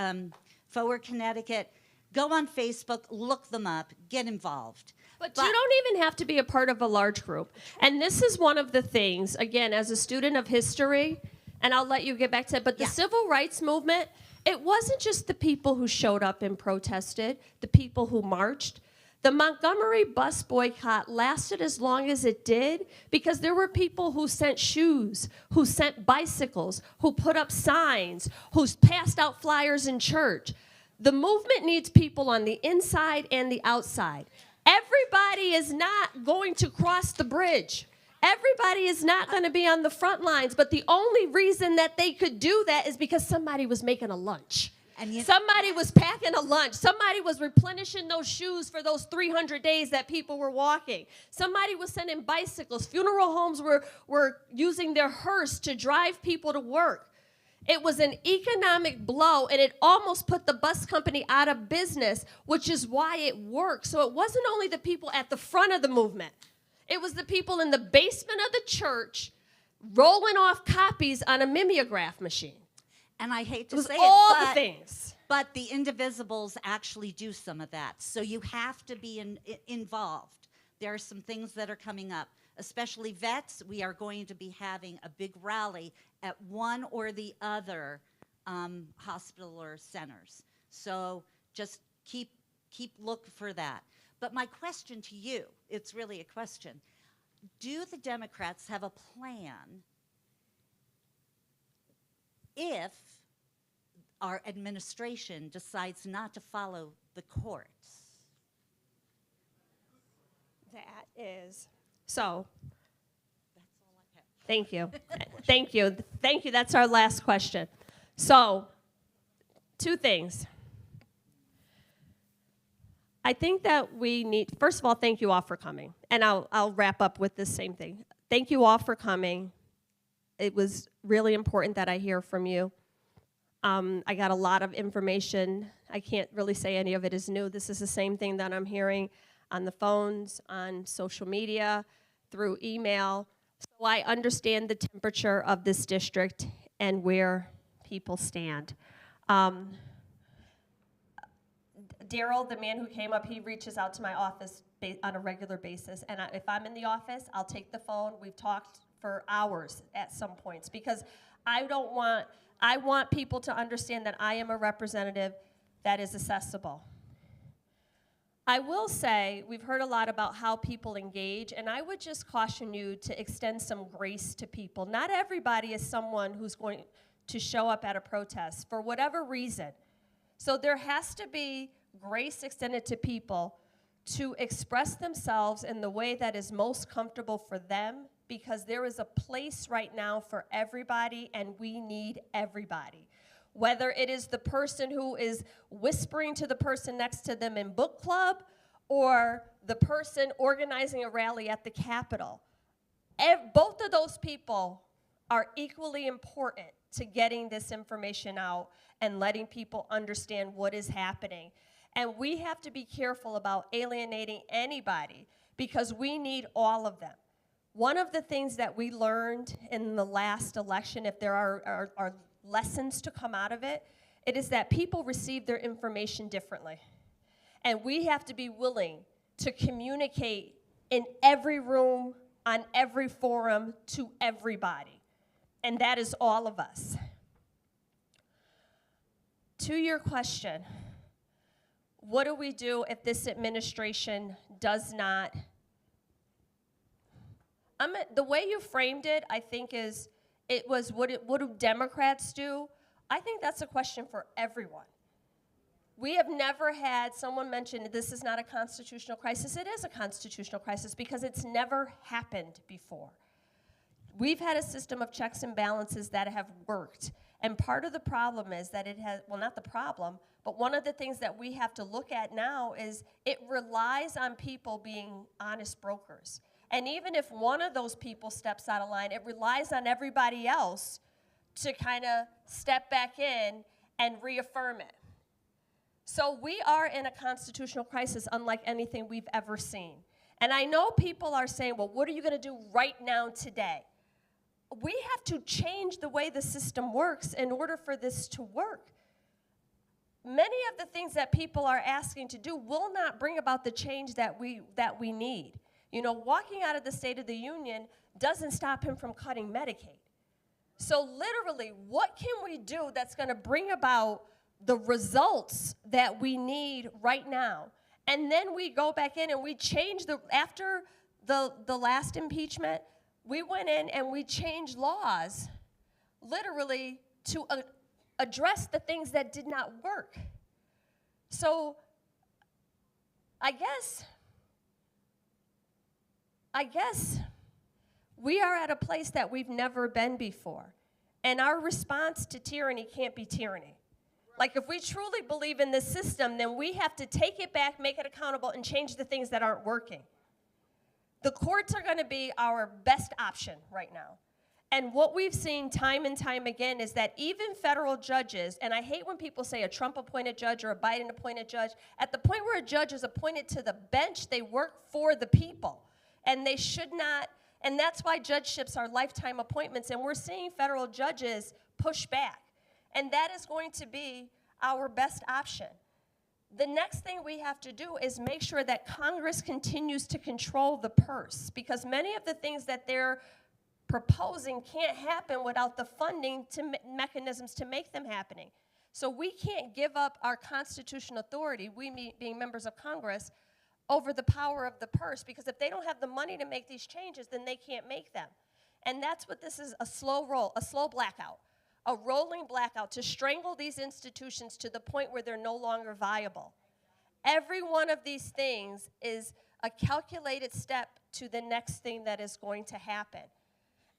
Go on Facebook, look them up, get involved. But you don't even have to be a part of a large group. And this is one of the things, again, as a student of history, and I'll let you get back to it, but the civil rights movement, it wasn't just the people who showed up and protested, the people who marched. The Montgomery bus boycott lasted as long as it did because there were people who sent shoes, who sent bicycles, who put up signs, who passed out flyers in church. The movement needs people on the inside and the outside. Everybody is not going to cross the bridge. Everybody is not going to be on the front lines, but the only reason that they could do that is because somebody was making a lunch. Somebody was packing a lunch. Somebody was replenishing those shoes for those 300 days that people were walking. Somebody was sending bicycles. Funeral homes were using their hearse to drive people to work. It was an economic blow, and it almost put the bus company out of business, which is why it worked. So it wasn't only the people at the front of the movement. It was the people in the basement of the church rolling off copies on a mimeograph machine. And I hate to say it, all the things. But the Indivisibles actually do some of that. So you have to be involved. There are some things that are coming up, especially vets. We are going to be having a big rally at one or the other hospital or centers. So just keep look for that. But my question to you, it's really a question. Do the Democrats have a plan if our administration decides not to follow the courts? That is. So, thank you. Thank you. Thank you. That's our last question. So, two things. I think that we need, first of all, thank you all for coming. And I'll wrap up with this same thing. Thank you all for coming. It was really important that I hear from you. I got a lot of information. I can't really say any of it is new. This is the same thing that I'm hearing on the phones, on social media, through email. So I understand the temperature of this district and where people stand. Daryl, the man who came up, he reaches out to my office on a regular basis. And if I'm in the office, I'll take the phone. We've talked for hours at some points because I want people to understand that I am a representative that is accessible. I will say, we've heard a lot about how people engage, and I would just caution you to extend some grace to people. Not everybody is someone who's going to show up at a protest for whatever reason. So there has to be grace extended to people to express themselves in the way that is most comfortable for them, because there is a place right now for everybody, and we need everybody. Whether it is the person who is whispering to the person next to them in book club or the person organizing a rally at the Capitol. Both of those people are equally important to getting this information out and letting people understand what is happening. And we have to be careful about alienating anybody because we need all of them. One of the things that we learned in the last election, if there are lessons to come out of it, it is that people receive their information differently. And we have to be willing to communicate in every room, on every forum, to everybody. And that is all of us. To your question, what do we do if this administration does not? The way you framed it, I think, is it was what do Democrats do? I think that's a question for everyone. We have never had, someone mentioned this is not a constitutional crisis. It is a constitutional crisis because it's never happened before. We've had a system of checks and balances that have worked. And part of the problem is that it has, well, not the problem, but one of the things that we have to look at now is it relies on people being honest brokers. And even if one of those people steps out of line, it relies on everybody else to kind of step back in and reaffirm it. So we are in a constitutional crisis unlike anything we've ever seen. And I know people are saying, well, what are you going to do right now today? We have to change the way the system works in order for this to work. Many of the things that people are asking to do will not bring about the change that we need. You know, walking out of the State of the Union doesn't stop him from cutting Medicaid. So literally, what can we do that's going to bring about the results that we need right now? And then we go back in and we change after the last impeachment, we went in and we changed laws literally to address the things that did not work. So I guess we are at a place that we've never been before. And our response to tyranny can't be tyranny. Like, if we truly believe in this system, then we have to take it back, make it accountable, and change the things that aren't working. The courts are going to be our best option right now. And what we've seen time and time again is that even federal judges, and I hate when people say a Trump-appointed judge or a Biden-appointed judge, at the point where a judge is appointed to the bench, they work for the people. And they should not, and that's why judgeships are lifetime appointments, and we're seeing federal judges push back. And that is going to be our best option. The next thing we have to do is make sure that Congress continues to control the purse, because many of the things that they're proposing can't happen without the funding mechanisms to make them happening. So we can't give up our constitutional authority, we being members of Congress, over the power of the purse, because if they don't have the money to make these changes, then they can't make them. And that's what this is, a slow blackout. A rolling blackout to strangle these institutions to the point where they're no longer viable. Every one of these things is a calculated step to the next thing that is going to happen.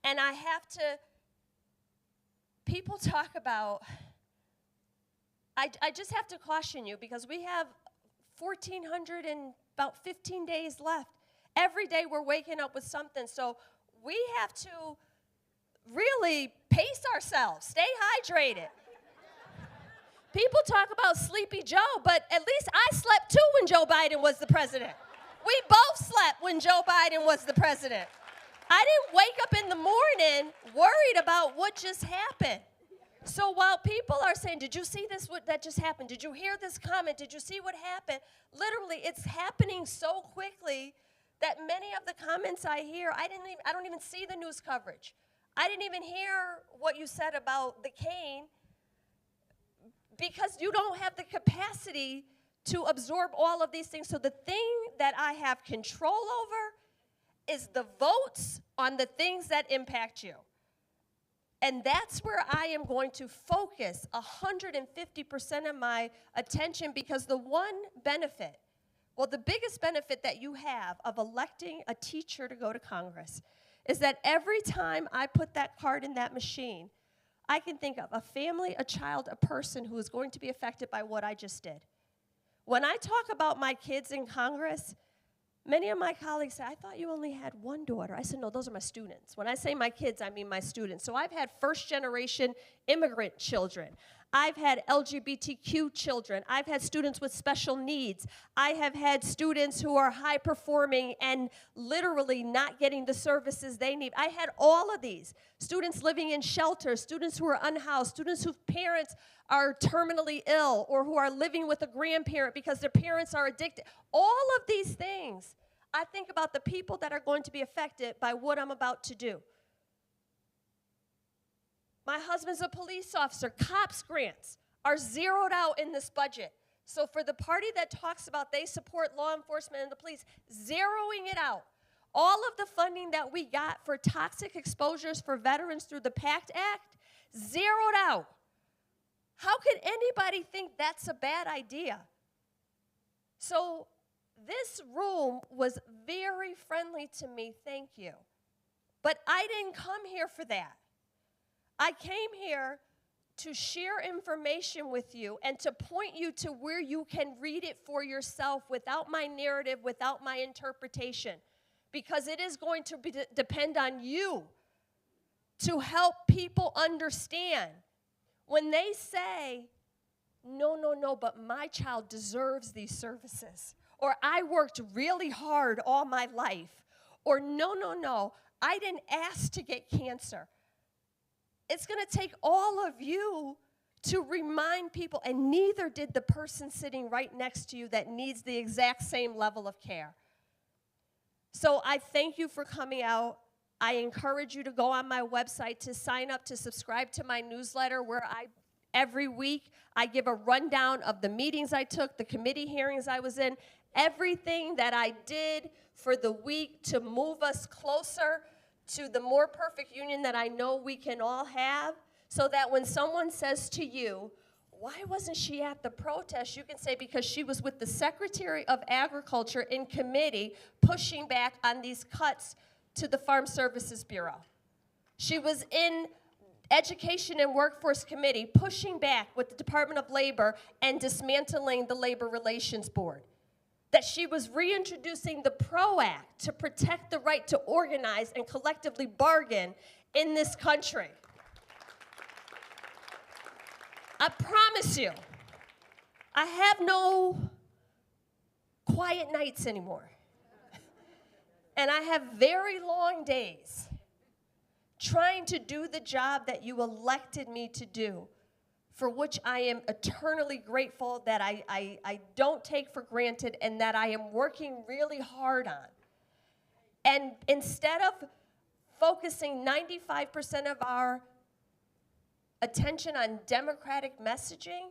And I have to, people talk about, I just have to caution you, because we have 1,400 and about 15 days left. Every day we're waking up with something, so we have to really pace ourselves, stay hydrated. People talk about Sleepy Joe, but at least I slept too when Joe Biden was the president. We both slept when Joe Biden was the president. I didn't wake up in the morning worried about what just happened. So while people are saying, did you see this, what that just happened? Did you hear this comment? Did you see what happened? Literally, it's happening so quickly that many of the comments I hear, I don't even see the news coverage. I didn't even hear what you said about the cane, because you don't have the capacity to absorb all of these things. So the thing that I have control over is the votes on the things that impact you. And that's where I am going to focus 150% of my attention, because the one benefit, well, the biggest benefit that you have of electing a teacher to go to Congress is that every time I put that card in that machine, I can think of a family, a child, a person who is going to be affected by what I just did. When I talk about my kids in Congress, many of my colleagues say, I thought you only had one daughter. I said, no, those are my students. When I say my kids, I mean my students. So I've had first-generation immigrant children. I've had LGBTQ children. I've had students with special needs. I have had students who are high-performing and literally not getting the services they need. I had all of these. Students living in shelters, students who are unhoused, students whose parents are terminally ill or who are living with a grandparent because their parents are addicted. All of these things, I think about the people that are going to be affected by what I'm about to do. My husband's a police officer. Cops grants are zeroed out in this budget. So for the party that talks about they support law enforcement and the police, zeroing it out. All of the funding that we got for toxic exposures for veterans through the PACT Act, zeroed out. How could anybody think that's a bad idea? So this room was very friendly to me, thank you. But I didn't come here for that. I came here to share information with you and to point you to where you can read it for yourself without my narrative, without my interpretation. because it is going to depend on you to help people understand when they say, no, no, no, but my child deserves these services, or I worked really hard all my life, or no, no, no, I didn't ask to get cancer. It's going to take all of you to remind people, and neither did the person sitting right next to you that needs the exact same level of care. So I thank you for coming out. I encourage you to go on my website to sign up to subscribe to my newsletter where every week I give a rundown of the meetings I took, the committee hearings I was in, everything that I did for the week to move us closer to the more perfect union that I know we can all have, so that when someone says to you, why wasn't she at the protest? You can say, because she was with the Secretary of Agriculture in committee pushing back on these cuts to the Farm Services Bureau. She was in Education and Workforce Committee pushing back with the Department of Labor and dismantling the Labor Relations Board. That she was reintroducing the PRO Act to protect the right to organize and collectively bargain in this country. I promise you, I have no quiet nights anymore. And I have very long days trying to do the job that you elected me to do, for which I am eternally grateful, that I don't take for granted, and that I am working really hard on. And instead of focusing 95% of our attention on Democratic messaging,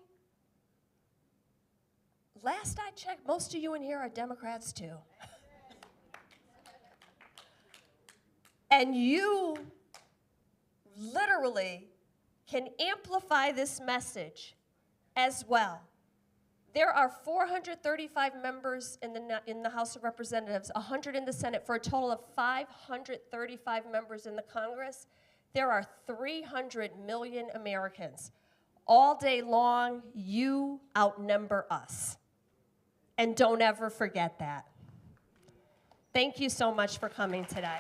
last I checked, most of you in here are Democrats too. And you literally can amplify this message as well. There are 435 members in the House of Representatives, 100 in the Senate, for a total of 535 members in the Congress. There are 300 million Americans. All day long, you outnumber us. And don't ever forget that. Thank you so much for coming today.